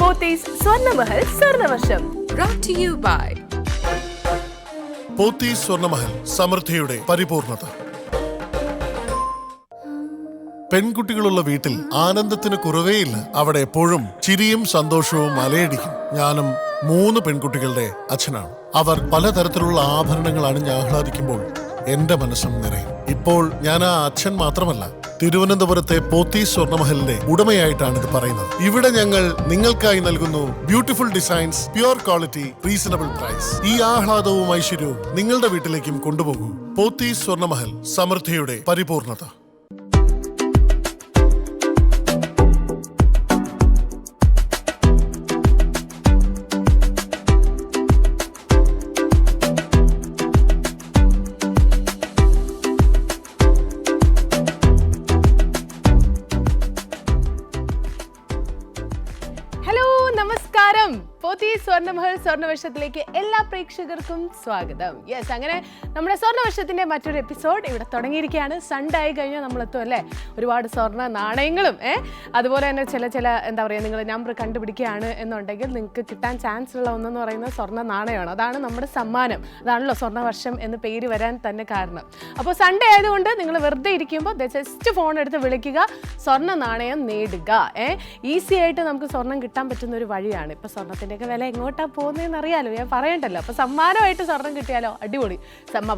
Pothys Swarnamahal സ്വർണ്ണവർഷം brought to you by Pothys Swarnamahal, സമൃദ്ധിയുടെ പരിപൂർണത. പെൺകുട്ടികളുള്ള വീട്ടിൽ ആനന്ദത്തിന് കുറവേയില്ല. അവിടെ എപ്പോഴും ചിരിയും സന്തോഷവും അലയടിക്കും. ഞാനും 3 പെൺകുട്ടികളുടെ അച്ഛനാണ്. അവർ പലതരത്തിലുള്ള ആഭരണങ്ങൾ അണിഞ്ഞ് ആഹ്ലാദിക്കുമ്പോൾ എന്റെ മനസ്സും നിറയും. ഇപ്പോൾ ഞാൻ ആ അച്ഛൻ മാത്രമല്ല, തിരുവനന്തപുരത്തെ പോത്തീസ് സ്വർണ്ണമഹലിന്റെ ഉടമയായിട്ടാണ് ഇത് പറയുന്നത്. ഇവിടെ ഞങ്ങൾ നിങ്ങൾക്കായി നൽകുന്നു beautiful designs, pure quality, reasonable price. ഈ ആഹ്ലാദവും ഐശ്വര്യവും നിങ്ങളുടെ വീട്ടിലേക്കും കൊണ്ടുപോകൂ. പോത്തീസ് സ്വർണ്ണമഹൽ, സമൃദ്ധിയുടെ പരിപൂർണത. നമസ്കാരം. പോത്തീസ് സ്വർണ്ണമഹൽ സ്വർണ്ണവർഷത്തിലേക്ക് എല്ലാ പ്രേക്ഷകർക്കും സ്വാഗതം. യെസ്, അങ്ങനെ നമ്മുടെ സ്വർണ്ണവർഷത്തിന്റെ മറ്റൊരു എപ്പിസോഡ് ഇവിടെ തുടങ്ങിയിരിക്കുകയാണ്. സൺഡേ ആയി കഴിഞ്ഞാൽ നമ്മളെത്തും അല്ലേ, ഒരുപാട് സ്വർണ്ണ നാണയങ്ങളും അതുപോലെ തന്നെ ചില എന്താ പറയുക, നിങ്ങൾ നമ്പർ കണ്ടുപിടിക്കുകയാണ് എന്നുണ്ടെങ്കിൽ നിങ്ങൾക്ക് കിട്ടാൻ ചാൻസ് ഉള്ള ഒന്നെന്ന് പറയുന്നത് സ്വർണ്ണ നാണയമാണ്. അതാണ് നമ്മുടെ സമ്മാനം. അതാണല്ലോ സ്വർണ്ണവർഷം എന്ന് പേര് വരാൻ തന്നെ കാരണം. അപ്പോൾ സൺഡേ ആയതുകൊണ്ട് നിങ്ങൾ വെറുതെ ഇരിക്കുമ്പോൾ ജസ്റ്റ് ഫോൺ എടുത്ത് വിളിക്കുക, സ്വർണ്ണ നാണയം നേടുക. ഈസി ആയിട്ട് നമുക്ക് സ്വർണ്ണം കിട്ടാൻ പറ്റുന്ന ഒരു വഴിയാണ്. ഇപ്പൊ സ്വർണ്ണത്തിന്റെയൊക്കെ വില എങ്ങോട്ടാ പോകുന്നതെന്ന് അറിയാലോ, ഞാൻ പറയണ്ടല്ലോ. അപ്പൊ സമ്മാനമായിട്ട് സ്വർണ്ണം കിട്ടിയാലോ അടിപൊളി.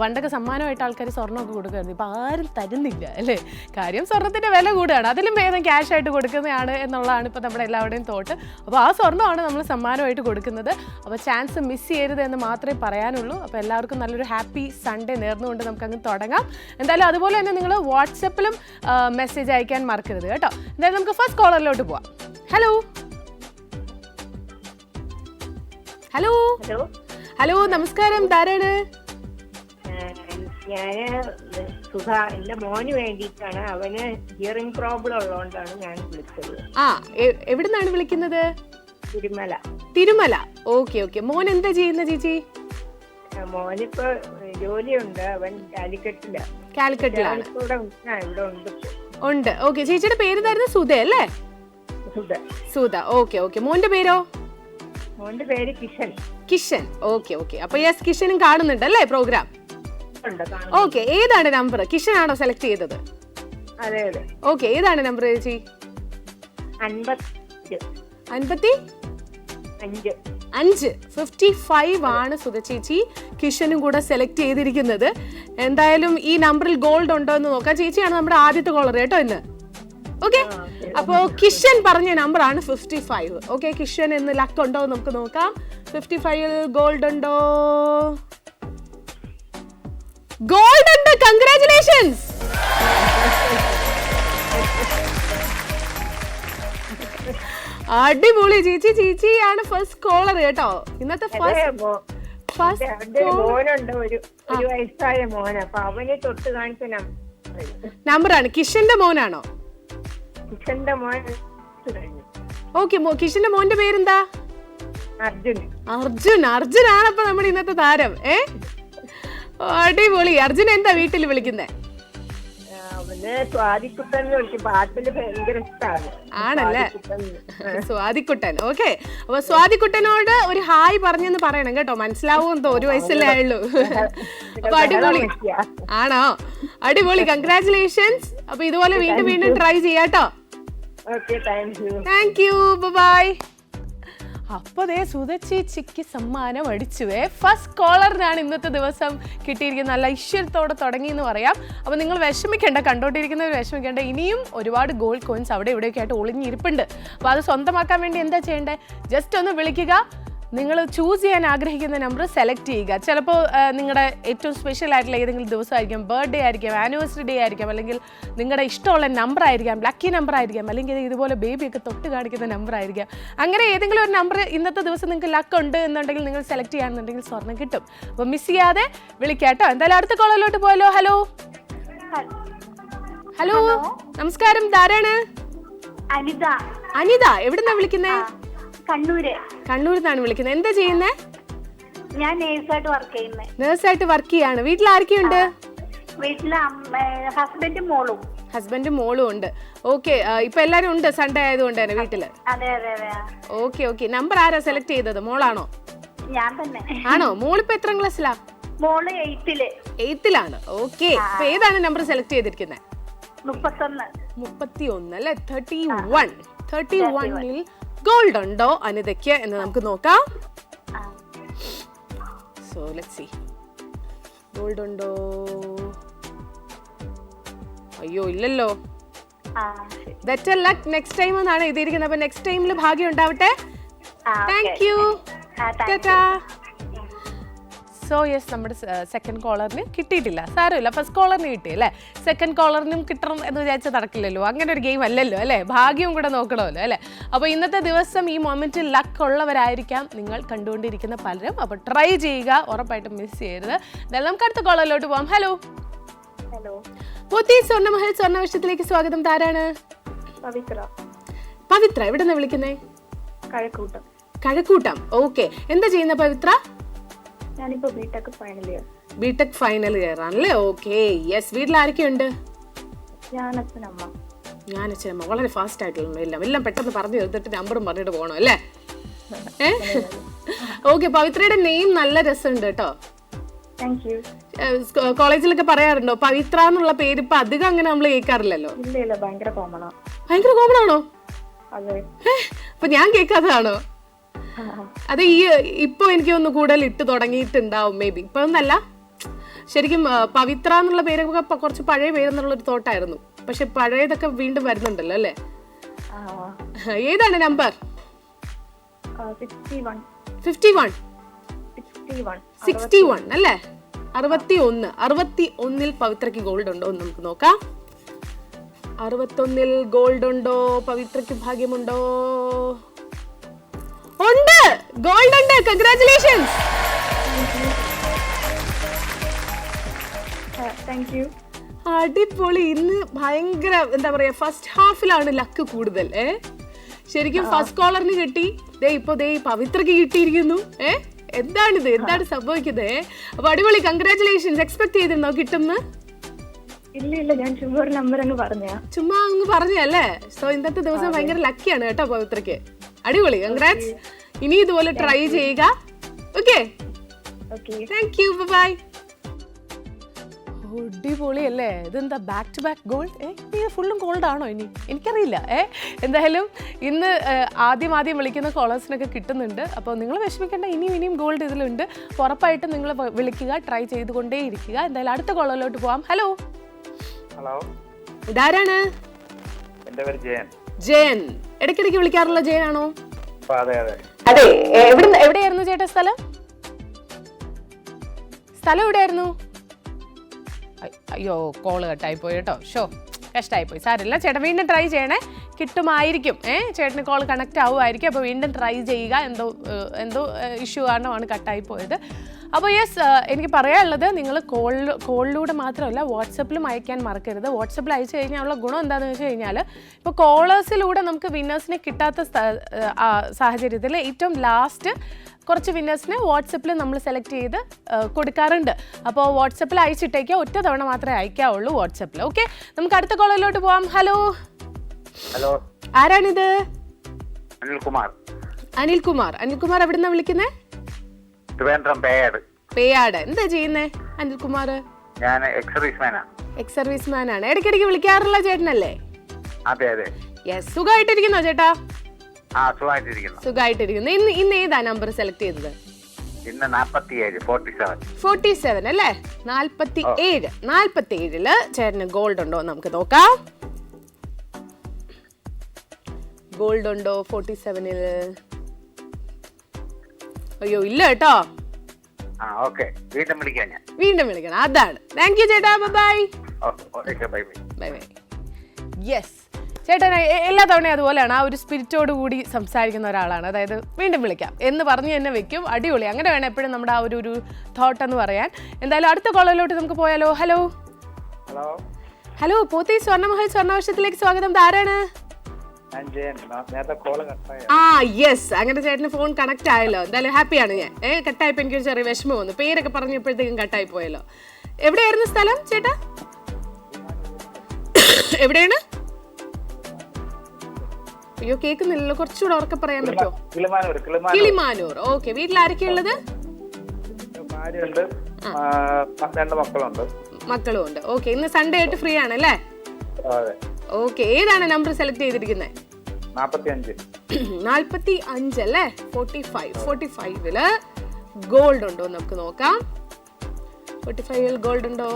പണ്ടൊക്കെ സമ്മാനമായിട്ട് ആൾക്കാർ സ്വർണ്ണമൊക്കെ കൊടുക്കുമായിരുന്നു. ഇപ്പൊ ആരും തരുന്നില്ല അല്ലേ. കാര്യം സ്വർണ്ണത്തിന്റെ വില കൂടുകയാണ്. അതിലും ഭേദം ക്യാഷ് ആയിട്ട് കൊടുക്കുന്നതാണ് എന്നുള്ളതാണ് ഇപ്പൊ നമ്മുടെ എല്ലാവരുടെയും തോട്ട്. അപ്പോൾ ആ സ്വർണ്ണമാണ് നമ്മൾ സമ്മാനമായിട്ട് കൊടുക്കുന്നത്. അപ്പോൾ ചാൻസ് മിസ് ചെയ്യരുത് എന്ന് മാത്രമേ പറയാനുള്ളൂ. അപ്പോൾ എല്ലാവർക്കും നല്ലൊരു ഹാപ്പി സൺഡേ നേർന്നുകൊണ്ട് നമുക്ക് അങ്ങ് തുടങ്ങാം. എന്തായാലും അതുപോലെ തന്നെ നിങ്ങൾ വാട്സപ്പിലും മെസ്സേജ് അയക്കാൻ മറക്കരുത് കേട്ടോ. എന്തായാലും നമുക്ക് ഫസ്റ്റ് കോളറിലോട്ട് പോവാം. ഹലോ ഹലോ ഹലോ നമസ്കാരം. ധാരാണ്? ഞാന് സുധ. എന്റെ മോന് വേണ്ടിയിട്ടാണ്. അവന് ഹിയറിംഗ് പ്രോബ്ലം ഉള്ളതുകൊണ്ടാണ് ഞാൻ വിളിച്ചത്. എവിടുന്നാണ് വിളിക്കുന്നത്? തിരുമല. തിരുമല. ഓക്കെ. മോൻ എന്താ ചെയ്യുന്ന ചേച്ചി? മോനിപ്പോ ജോലിയുണ്ട്. അവൻ കാലിക്കറ്റിലാണ്. ഇവിടെ ഉണ്ട്. ഓക്കെ. ചേച്ചിയുടെ പേര് സുധ അല്ലേ? സുധ. ഓക്കെ. മോന്റെ പേരോ? മോന്റെ പേര് കിഷൻ. ഓക്കെ. അപ്പൊ യെസ്, കിഷനും കാണുന്നുണ്ടല്ലേ പ്രോഗ്രാം? ഓക്കെ. ഏതാണ് നമ്പർ? കിഷൻ ആണോ സെലക്ട് ചെയ്തത്? അതെ. ഓക്കെ. ഏതാണ് നമ്പർ ചേച്ചി? 55 ആണ് സുധ ചേച്ചി കിഷനും കൂടെ സെലക്ട് ചെയ്തിരിക്കുന്നത്. എന്തായാലും ഈ നമ്പറിൽ ഗോൾഡ് ഉണ്ടോ എന്ന് നോക്കാം. ചേച്ചിയാണ് നമ്മുടെ ആദ്യത്തെ കോളർ കേട്ടോ ഇന്ന്. ഓക്കെ. അപ്പോ കിഷൻ പറഞ്ഞ നമ്പർ ആണ് 55. ഓക്കെ, കിഷൻ എന്ന് ലക്ക് ഉണ്ടോ നമുക്ക് നോക്കാം. 55 ഗോൾഡ് ഉണ്ടോ? ഗോൾഡ് ഉണ്ട്. കൺഗ്രാറ്റുലേഷൻസ്. അടിപൊളി ചേച്ചിയാണ് ഫസ്റ്റ് കോളർ കേട്ടോ ഇന്നത്തെ മോനുണ്ട് ഒരു വയസ്സായ മോൻ. അപ്പൊ അവന് തൊട്ട് കാണിച്ച നമ്പറാണ്. കിഷന്റെ മോനാണോ? കിഷന്റെ മോൻ. ഓക്കെ. കിഷന്റെ മോന്റെ പേരെന്താ? അർജുനാണ് അപ്പൊ നമ്മുടെ ഇന്നത്തെ താരം. അടിപൊളി. അർജുൻ എന്താ വീട്ടിൽ വിളിക്കുന്നേ? ആണല്ലേ, സ്വാതിക്കുട്ടൻ. ഓക്കെ. അപ്പൊ സ്വാതിക്കുട്ടനോട് ഒരു ഹായ് പറഞ്ഞെന്ന് പറയണം കേട്ടോ. മനസ്സിലാവുമെന്നോ, ഒരു വയസ്സല്ലേ ആയുള്ളൂ. അപ്പൊ അടിപൊളി ആണോ? അടിപൊളി. കൺഗ്രാറ്റുലേഷൻസ്. അപ്പൊ ഇതുപോലെ വീണ്ടും ട്രൈ ചെയ്യാട്ടോ. Thank you. ബൈ. അപ്പോൾ സുധ ചേച്ചിക്ക് സമ്മാനം അടിച്ചുവേ. ഫസ്റ്റ് കോളറിനാണ് ഇന്നത്തെ ദിവസം കിട്ടിയിരിക്കുന്നത്. നല്ല ഐശ്വര്യത്തോടെ തുടങ്ങി എന്ന് പറയാം. അപ്പോൾ നിങ്ങൾ വിഷമിക്കേണ്ട, കണ്ടോണ്ടിരിക്കുന്നവർ വിഷമിക്കേണ്ട. ഇനിയും ഒരുപാട് ഗോൾഡ് കോയിൻസ് അവിടെ ഇവിടെയൊക്കെ ആയിട്ട് ഒളിഞ്ഞിരിപ്പുണ്ട്. അപ്പോൾ അത് സ്വന്തമാക്കാൻ വേണ്ടി എന്താ ചെയ്യേണ്ടത്? ജസ്റ്റ് ഒന്ന് വിളിക്കുക. നിങ്ങൾ ചൂസ് ചെയ്യാൻ ആഗ്രഹിക്കുന്ന നമ്പർ സെലക്ട് ചെയ്യുക. ചിലപ്പോൾ നിങ്ങളുടെ ഏറ്റവും സ്പെഷ്യൽ ആയിട്ടുള്ള ഏതെങ്കിലും ദിവസമായിരിക്കാം, ബർത്ത്ഡേ ആയിരിക്കാം, ആനിവേഴ്സറി ഡേ ആയിരിക്കാം, അല്ലെങ്കിൽ നിങ്ങളുടെ ഇഷ്ടമുള്ള നമ്പർ ആയിരിക്കാം, ലക്കി നമ്പർ ആയിരിക്കാം, അല്ലെങ്കിൽ ഇതുപോലെ ബേബിയൊക്കെ തൊട്ട് കാണിക്കുന്ന നമ്പർ ആയിരിക്കാം. അങ്ങനെ ഏതെങ്കിലും ഒരു നമ്പർ ഇന്നത്തെ ദിവസം നിങ്ങൾക്ക് ലക്ക് ഉണ്ട് എന്നുണ്ടെങ്കിൽ നിങ്ങൾ സെലക്ട് ചെയ്യുകയാണെന്നുണ്ടെങ്കിൽ സ്വർണ്ണം കിട്ടും. അപ്പോൾ മിസ് ചെയ്യാതെ വിളിക്കാട്ടോ. എന്തായാലും അടുത്ത കോളിലോട്ട് പോയല്ലോ. ഹലോ നമസ്കാരം. ധാരാണ്? അനിത. എവിടുന്നാ വിളിക്കുന്നേ? കണ്ണൂരിന്നാണ് വിളിക്കുന്നത്. എന്താ ചെയ്യുന്നേ? ഞാൻ നേഴ്സായിട്ട് വർക്ക് ചെയ്യാണ്. വീട്ടിൽ ആരൊക്കെയുണ്ട്? വീട്ടില് ഹസ്ബൻഡും മോളും. ഹസ്ബൻഡും മോളും ഉണ്ട്. ഓക്കെ, ഇപ്പൊ എല്ലാരും ഉണ്ട് സൺഡേ ആയതുകൊണ്ട് തന്നെ വീട്ടില്. ഓക്കെ. നമ്പർ ആരാ സെലക്ട് ചെയ്തത്? മോളാണോ? ഞാൻ തന്നെ. ആണോ? മോളിപ്പോ എത്രാം ക്ലാസ്സിലാ? മോള് 8th-ലാണ്. ഓക്കെ, അപ്പൊ ഏതാണ് നമ്പർ സെലക്ട് ചെയ്തിരിക്കുന്നത്? 31 അല്ലെ? 31ൽ ഗോൾഡ് ഉണ്ടോ അനിതയ്ക്ക് എന്ന് നമുക്ക് നോക്കാം. സോ ലെറ്റ്സ് സീ, ഗോൾഡ് ഉണ്ടോ? അയ്യോ ഇല്ലല്ലോ. ബെറ്റർ ലക്ക് നെക്സ്റ്റ് ടൈം എന്നാണ് എഴുതിയിരിക്കുന്നത്. അപ്പൊ നെക്സ്റ്റ് ടൈമിൽ ഭാഗ്യം ഉണ്ടാവട്ടെ. Thank you. സോ യെസ്, നമ്മുടെ സെക്കൻഡ് കോളറിന് കിട്ടിയിട്ടില്ല. സാരമില്ല, ഫസ്റ്റ് കോളറിന് കിട്ടി അല്ലേ. സെക്കൻഡ് കോളറിനും കിട്ടണം എന്ന് വിചാരിച്ചാൽ നടക്കില്ലല്ലോ. അങ്ങനെ ഒരു ഗെയിം അല്ലല്ലോ അല്ലേ. ഭാഗ്യവും കൂടെ നോക്കണമല്ലോ അല്ലേ. അപ്പോൾ ഇന്നത്തെ ദിവസം ഈ മൊമെന്റിൽ ലക്ക് ഉള്ളവരായിരിക്കാം നിങ്ങൾ കണ്ടുകൊണ്ടിരിക്കുന്ന പലരും. അപ്പോൾ ട്രൈ ചെയ്യുക, ഉറപ്പായിട്ടും മിസ് ചെയ്യരുത്. എന്തായാലും നമുക്ക് അടുത്ത കോളറിലോട്ട് പോവാം. ഹലോ. പോത്തി സ്വർണ്ണമഹൽ സ്വർണ്ണവർഷത്തിലേക്ക് സ്വാഗതം. താരാണ്? പവിത്ര. എവിടെ നിന്നാ വിളിക്കുന്നേ? കഴക്കൂട്ടം. ഓക്കെ, എന്താ ചെയ്യുന്ന പവിത്ര? ബിടെക് ഫൈനൽ ഇയർ ആണല്ലേ. Okay, yes. വീട്ടിൽ ആരൊക്കെയുണ്ട്? ഞാൻ അച്ഛനമ്മ. വളരെ ഫാസ്റ്റ് ആയിട്ടുള്ള എല്ലാം പെട്ടെന്ന് പറഞ്ഞു തീർത്തിട്ട് നമ്പറും പറഞ്ഞിട്ട് പോകണം അല്ലേ. ഓക്കെ, പവിത്രയുടെ നെയിം നല്ല രസമുണ്ട് കേട്ടോ. കോളേജിലൊക്കെ പറയാറുണ്ടോ പവിത്ര എന്നുള്ള പേര്? ഇപ്പൊ അധികം അങ്ങനെ നമ്മൾ കേൾക്കാറില്ലല്ലോ. ഭയങ്കര കോമൺ ആണോ? അപ്പൊ ഞാൻ കേൾക്കാത്തതാണോ? അത് ഇപ്പൊ എനിക്ക് ഒന്ന് കൂടുതൽ ഇട്ട് തുടങ്ങിയിട്ടുണ്ടാവും മേ ബി. ഇപ്പൊ ഒന്നല്ല, ശരിക്കും പവിത്ര എന്നുള്ള പേരൊക്കെ കുറച്ച് പഴയ പേരെന്നുള്ളൊരു തോട്ടായിരുന്നു. പക്ഷെ പഴയതൊക്കെ വീണ്ടും വരുന്നുണ്ടല്ലോ അല്ലേ. ഏതാണ് നമ്പർ? 61 അല്ലേ. 61ൽ പവിത്രയ്ക്ക് ഗോൾഡ് ഉണ്ടോ എന്ന് നമുക്ക് നോക്കാം. 61ൽ ഗോൾഡ് ഉണ്ടോ? പവിത്രയ്ക്ക് ഭാഗ്യമുണ്ടോ? ഉണ്ട്, ഗോൾഡ് ഉണ്ട്. കൺഗ്രാറ്റുലേഷൻസ്. അടിപൊളി. ഇന്ന് ഭയങ്കര എന്താ പറയാ, ഫസ്റ്റ് ഹാഫിലാണ് ലക്ക് കൂടുതൽ. ശരിക്കും ഫസ്റ്റ് കോളറിന് കിട്ടി, ഇപ്പൊ പവിത്രക്ക് കിട്ടിയിരിക്കുന്നു. എന്താണ് സംഭവിക്കുന്നത്? അപ്പൊ അടിപൊളി, കൺഗ്രാറ്റുലേഷൻസ്. എക്സ്പെക്ട് ചെയ്തിരുന്നോ കിട്ടുമെന്ന്? ഇല്ല, ഞാൻ ചുമ്മാ അങ്ങ് പറഞ്ഞല്ലേ. സോ ഇന്നത്തെ ദിവസം ഭയങ്കര ലക്കിയാണ് കേട്ടോ പവിത്രക്ക്. അടിപൊളി, കൺഗ്രാറ്റ്സ്. ഇനി ഇതുപോലെ ട്രൈ ചെയ്യുക. Okay, thank you, bye. അടിപൊളി അല്ലേ. ഇതെന്താ ബാക്ക് ടു ബാക്ക് ഗോൾഡ്? ഫുള്ളും ഗോൾഡ് ആണോ ഇനി? എനിക്കറിയില്ല. എന്തായാലും ഇന്ന് ആദ്യം വിളിക്കുന്ന കോളേഴ്സിനൊക്കെ കിട്ടുന്നുണ്ട്. അപ്പോൾ നിങ്ങൾ വിഷമിക്കേണ്ട, ഇനിയും ഗോൾഡ് ഇതിലുണ്ട്. ഉറപ്പായിട്ടും നിങ്ങൾ വിളിക്കുക, ട്രൈ ചെയ്തുകൊണ്ടേ ഇരിക്കുക. എന്തായാലും അടുത്ത കോളറിലോട്ട് പോവാം. ഹലോ. ഇതാരാണ്? ജയൻ. ഇടയ്ക്കിടയ്ക്ക് വിളിക്കാറുള്ള ജയൻ ആണോ? അതെ. എവിടെയായിരുന്നു ചേട്ടാ സ്ഥലം? എവിടെയായിരുന്നു? അയ്യോ, കോള് കട്ടായി പോയി കേട്ടോ. കഷ്ടമായി പോയി. സാരമില്ല ചേട്ടൻ, വീണ്ടും ട്രൈ ചെയ്യണേ. കിട്ടുമായിരിക്കും. ചേട്ടന് കോൾ കണക്ട് ആവുമായിരിക്കും. അപ്പോൾ വീണ്ടും ട്രൈ ചെയ്യുക. എന്തോ ഇഷ്യൂ കാരണമാണ് കട്ടായി പോയത്. അപ്പോൾ യെസ്, എനിക്ക് പറയാനുള്ളത്, നിങ്ങൾ കോളിലൂടെ മാത്രമല്ല വാട്സപ്പിലും അയക്കാൻ മറക്കരുത്. വാട്സപ്പിൽ അയച്ചു കഴിഞ്ഞാലുള്ള ഗുണം എന്താണെന്ന് വെച്ച് കഴിഞ്ഞാൽ, ഇപ്പോൾ കോളേഴ്സിലൂടെ നമുക്ക് വിന്നേഴ്സിനെ കിട്ടാത്ത സാഹചര്യത്തിൽ ഏറ്റവും ലാസ്റ്റ് കുറച്ച് വിന്നേഴ്സിനെ വാട്സപ്പിൽ നമ്മൾ സെലക്ട് ചെയ്ത് കൊടുക്കാറുണ്ട്. അപ്പോൾ വാട്സപ്പിൽ അയച്ചിട്ടേക്കുക. ഒറ്റ തവണ മാത്രമേ അയക്കാവുള്ളൂ വാട്സപ്പിൽ. ഓക്കെ, നമുക്ക് അടുത്ത കോളിലോട്ട് പോവാം. ഹലോ. ആരാണിത്? അനിൽകുമാർ. എവിടെ നിന്നാ വിളിക്കുന്നേ? പേയാട്. എന്താ ചെയ്യുന്നേ അനിൽകുമാർ? ഞാൻ എക്സ് സർവീസ്മാൻ ആണ്. ഇടയ്ക്കിടയ്ക്ക് വിളിക്കാറുള്ള ചേട്ടനല്ലേ? യെസ്. സുഖമായിട്ടിരിക്കുന്നോ ചേട്ടാ? സുഖമായിട്ടിരിക്കുന്നു. ഇന്ന് ഏതാ നമ്പർ സെലക്ട് ചെയ്തത്? 47 അല്ലേ. 47ല് ചേട്ടന് ഗോൾഡ് ഉണ്ടോ നമുക്ക് നോക്കാം. ഗോൾഡ് ഉണ്ടോ 47ൽ? അയ്യോ ഇല്ല കേട്ടോ. വീണ്ടും വിളിക്കണം. അതാണ്. താങ്ക് യു ചേട്ടാ. ബൈ. യെസ്, ചേട്ടൻ എല്ലാ തവണയും അതുപോലെയാണ്. ആ ഒരു സ്പിരിറ്റോട് കൂടി സംസാരിക്കുന്ന ഒരാളാണ്. അതായത് വീണ്ടും വിളിക്കാം എന്ന് പറഞ്ഞ് തന്നെ വെക്കും. അടിപൊളി. അങ്ങനെ വേണം എപ്പോഴും നമ്മുടെ ആ ഒരു തോട്ട് എന്ന് പറയാൻ. എന്തായാലും അടുത്ത കോളിലോട്ട് നമുക്ക് പോയാലോ. ഹലോ. പോത്തി സ്വർണ്ണമഹൽ സ്വർണ്ണവർഷത്തിലേക്ക് സ്വാഗതം. ആരാണ്? യെസ്, അങ്ങനെ ചേട്ടന് ഫോൺ കണക്ട് ആയല്ലോ. എന്തായാലും ഹാപ്പിയാണ് ഞാൻ. കട്ടായപ്പോ എനിക്കൊരു ചെറിയ വിഷമം വന്നു. പേരൊക്കെ പറഞ്ഞപ്പോഴത്തേക്കും കട്ടായി പോയല്ലോ. എവിടെയായിരുന്നു സ്ഥലം ചേട്ടാ? എവിടെയാണ്? അയ്യോ കേൾക്കുന്നില്ലല്ലോ, കുറച്ചുകൂടെ ഉറക്കെ പറയാൻ പറ്റുമോ? കിളിമാനൂർ. ഓക്കെ. വീട്ടിൽ ആരൊക്കെയുള്ളത്? ഭാര്യയുണ്ട്, 2 മക്കളുണ്ട്. മക്കളും ഉണ്ട്. ഓക്കെ. ഇന്ന് സൺഡേ ആയിട്ട് ഫ്രീ ആണല്ലേ? ഓക്കെ. ഏതാണ് നമ്പർ സെലക്ട് ചെയ്തിരിക്കുന്നത്? 45 അല്ലേ? 45ല് ഗോൾഡ് ഉണ്ടോ നമുക്ക് നോക്കാം. 45ൽ ഗോൾഡ് ഉണ്ടോ?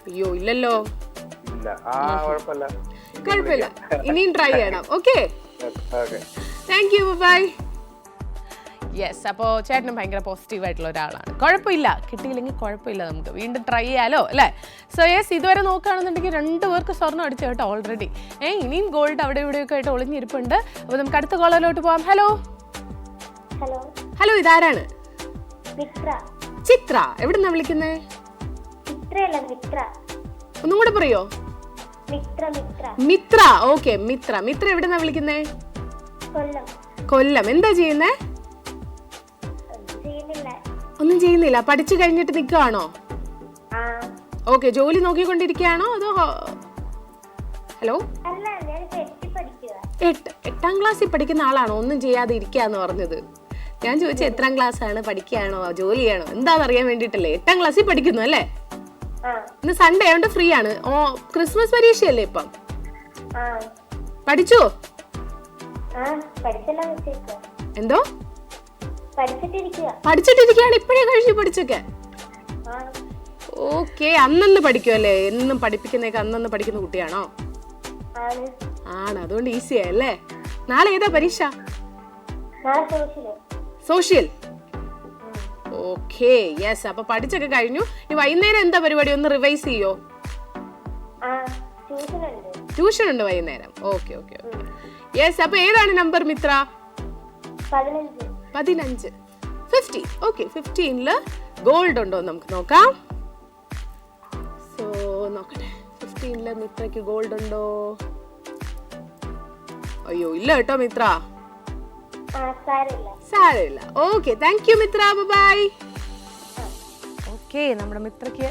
അയ്യോ ഇല്ലല്ലോ. കുഴപ്പമില്ല, ഇനിയും ട്രൈ ചെയ്യണം. Okay, thank you, bye. Yes, അപ്പോൾ ചേട്ടനും ഭയങ്കര പോസിറ്റീവായിട്ടുള്ള ഒരാളാണ്. കുഴപ്പമില്ല, കിട്ടിയില്ലെങ്കിൽ കുഴപ്പമില്ല, നമുക്ക് വീണ്ടും ട്രൈ ചെയ്യാലോ അല്ലേ? സോ യെസ്, ഇതുവരെ നോക്കുകയാണെന്നുണ്ടെങ്കിൽ 2 പേർക്ക് സ്വർണ്ണം അടിച്ചു കേട്ടോ ഓൾറെഡി. ഇനിയും ഗോൾഡ് അവിടെ ഇവിടെയൊക്കെ ആയിട്ട് ഒളിഞ്ഞിരിപ്പുണ്ട്. അപ്പോൾ നമുക്ക് അടുത്ത കോളറിലോട്ട് പോവാം. ഹലോ ഹലോ, ഇതാരാണ്? ചിത്ര. എവിടുന്നാ വിളിക്കുന്നേ? ഒന്നും കൂടെ പറയോ? മിത്ര. ഓക്കെ, മിത്ര എവിടുന്നാ വിളിക്കുന്നേ? കൊല്ലം. എന്താ ചെയ്യുന്നേ? ഒന്നും ചെയ്യുന്നില്ല. പഠിച്ചു കഴിഞ്ഞിട്ട് നിൽക്കുകയാണോ? ഓക്കെ. ജോലി നോക്കിക്കൊണ്ടിരിക്കുകയാണോ അതോ? ഹലോ, 8ാം ക്ലാസ്സിൽ പഠിക്കുന്ന ആളാണോ ഒന്നും ചെയ്യാതെ ഇരിക്കാന്ന് പറഞ്ഞത്? ഞാൻ ചോദിച്ചത് എത്രാം ക്ലാസ് ആണ്, പഠിക്കുകയാണോ ജോലിയാണോ എന്താന്ന് അറിയാൻ വേണ്ടിട്ടല്ലേ. 8ാം ക്ലാസ്സിൽ പഠിക്കുന്നു അല്ലേ? ഇന്ന് സൺഡേ ആയതുകൊണ്ട് ഫ്രീ ആണ്. ക്രിസ്മസ് പരീക്ഷയല്ലേ ഇപ്പം? പഠിച്ചോ? എന്തോ പഠിച്ചിട്ടിരിക്കുകയാണ്? ഇപ്പഴേ കഴിഞ്ഞു പഠിച്ചൊക്കെ? ഓക്കെ. അന്നന്ന് പഠിക്കുമല്ലേ? എന്നും പഠിപ്പിക്കുന്നേക്ക് അന്നന്ന് പഠിക്കുന്ന കുട്ടിയാണോ? ആണ്, അതുകൊണ്ട് ഈസി ആയല്ലേ. നാളെ ഏതാ പരീക്ഷ? സോഷ്യൽ. Okay, yes. അപ്പൊ പഠിച്ചൊക്കെ കഴിഞ്ഞു. ഈ വൈകുന്നേരം എന്താ പരിപാടി? ഒന്ന് റിവൈസ് ചെയ്യോ? ട്യൂഷൻ ഉണ്ട് വൈകുന്നേരം. Okay okay okay. യെസ്. അപ്പൊ ഏതാണ് നമ്പർ മിത്ര? 15. 50. ഓക്കെ. 15ല് ഗോൾഡ് ഉണ്ടോ നമുക്ക് നോക്കാം. സോ നോക്കട്ടെ, 15ല് മിത്രയ്ക്ക് ഗോൾഡ് ഉണ്ടോ? അയ്യോ ഇല്ല കേട്ടോ മിത്ര. സാരമില്ല. Okay, thank you Mithra, bye. Okay, നമ്മുടെ മിത്രയ്ക്ക്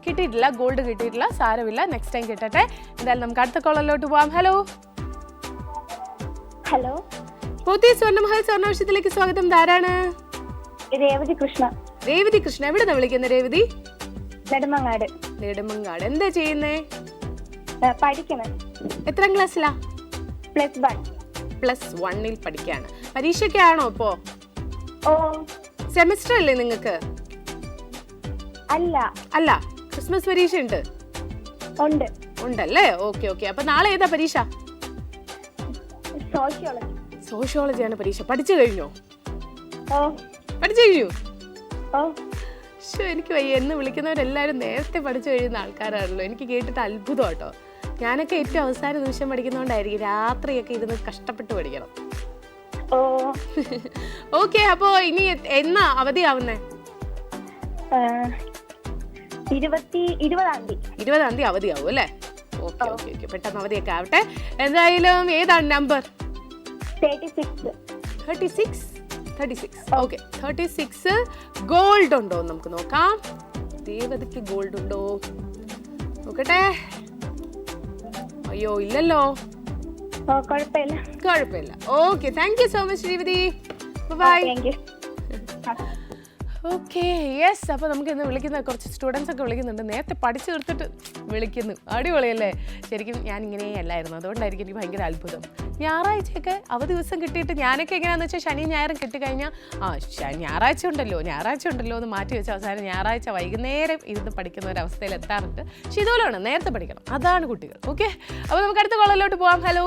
കിട്ടിയിട്ടില്ല, ഗോൾഡ് കിട്ടിയിട്ടില്ല. സാരമില്ല, നെക്സ്റ്റ് ടൈം കിട്ടട്ടെ. എന്തായാലും നമുക്ക് അടുത്ത കോളറിലോട്ട് പോവാം. ഹലോ പോത്തി സ്വർണ്ണമഹൽ സ്വർണ്ണവർഷത്തിലേക്ക് സ്വാഗതം. ധാരാണ്? രേവതി കൃഷ്ണ. എവിടെന്നാ വിളിക്കുന്നത്? രേവതി? നെടുമങ്ങാട്. എന്താ ചെയ്യുന്നേ? പഠിക്കണേ. എത്രാം ക്ലാസ്സിലാ? +1 പഠിക്കാണ്. പരീക്ഷയൊക്കെ ആണോ ഇപ്പോ? സെമിസ്റ്റർ അല്ലേ നിങ്ങൾക്ക്? അല്ല, ക്രിസ്മസ് പരീക്ഷ ഉണ്ടല്ലേ? Okay okay. അപ്പൊ നാളെ ഏതാ പരീക്ഷ? സോഷ്യോളജിയാണ് പരീക്ഷ. പഠിച്ചു കഴിഞ്ഞോ? എനിക്ക് വയ്യ, എന്ന് വിളിക്കുന്നവരെല്ലാവരും നേരത്തെ പഠിച്ചു കഴിയുന്ന ആൾക്കാരാണല്ലോ. എനിക്ക് കേട്ടിട്ട് അത്ഭുതം കേട്ടോ. ഞാനൊക്കെ ഏറ്റവും അവസാന നിമിഷം പഠിക്കുന്നോണ്ടായിരിക്കും രാത്രിയൊക്കെ ഇരുന്ന് കഷ്ടപ്പെട്ട് പഠിക്കണം. ഓക്കെ. അപ്പോ ഇനി എന്നാ അവധിയാവുന്നേ? 20-ാം തീയതി അവധിയാവും അല്ലേ? Okay okay okay. പെട്ടെന്ന് അവധിയൊക്കെ ആവട്ടെ. എന്തായാലും ഏതാണ് നമ്പർ? 36. ഓക്കെ. 36 ഗോൾഡ് ഉണ്ടോ നമുക്ക് നോക്കാം. ദേവതയ്ക്ക് ഗോൾഡ് ഉണ്ടോ നോക്കട്ടെ. അയ്യോ ഇല്ലല്ലോ. കുഴപ്പമില്ല. Okay, thank you so much Revathi, bye. Okay, yes. അപ്പോൾ നമുക്ക് ഇന്ന് വിളിക്കുന്ന കുറച്ച് സ്റ്റുഡൻസ് ഒക്കെ വിളിക്കുന്നുണ്ട്. നേരത്തെ പഠിച്ചു തീർത്തിട്ട് വിളിക്കുന്നു. അടിപൊളിയല്ലേ? ശരിക്കും ഞാൻ ഇങ്ങനെ അല്ലായിരുന്നു, അതുകൊണ്ടായിരിക്കും എനിക്ക് ഭയങ്കര അത്ഭുതം. ഞായറാഴ്ചയൊക്കെ അവധി ദിവസം കിട്ടിയിട്ട് ഞാനൊക്കെ എങ്ങനെയാണെന്ന് വെച്ചാൽ ശനിയും ഞായറും കിട്ടിക്കഴിഞ്ഞാൽ ഞായറാഴ്ച ഉണ്ടല്ലോ എന്ന് മാറ്റി വെച്ച അവസാനം ഞായറാഴ്ച വൈകുന്നേരം ഇരുന്ന് പഠിക്കുന്ന ഒരു അവസ്ഥയിൽ എത്താറുണ്ട്. പക്ഷെ ഇതുപോലെയാണ്, നേരത്തെ പഠിക്കണം, അതാണ് കുട്ടികൾ. ഓക്കെ, അപ്പോൾ നമുക്ക് അടുത്ത കോളറിലോട്ട് പോവാം. ഹലോ,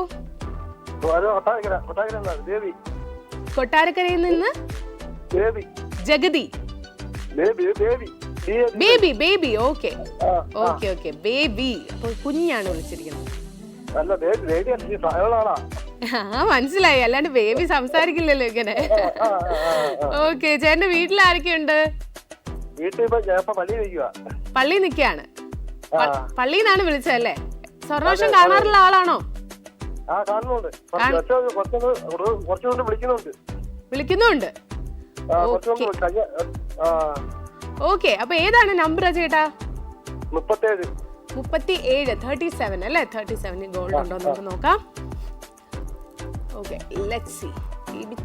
കൊട്ടാരക്കരയിൽ നിന്ന് ജഗതി. ബേബി. ഓക്കെ. ബേബി. അപ്പൊ കുഞ്ഞാണ് വിളിച്ചിരിക്കുന്നത്. മനസ്സിലായി, അല്ലാണ്ട് ബേബി സംസാരിക്കില്ലല്ലോ ഇങ്ങനെ. ഓക്കെ, ചേട്ടന്റെ വീട്ടിൽ ആരൊക്കെയുണ്ട്? പള്ളി നിക്കാണ്. പള്ളിന്നാണ് വിളിച്ചതല്ലേ? സ്വർണ്ണവർഷം കാണാറുള്ള ആളാണോ? വിളിക്കുന്നുണ്ട്. ഓക്കെ, അപ്പൊ ഏതാണ് നമ്പർ ചേട്ടാ? 37, 37 അല്ലേ? 37 ഗോൾഡ് ഉണ്ടോ നമുക്ക് നോക്കാം. Okay, let's see.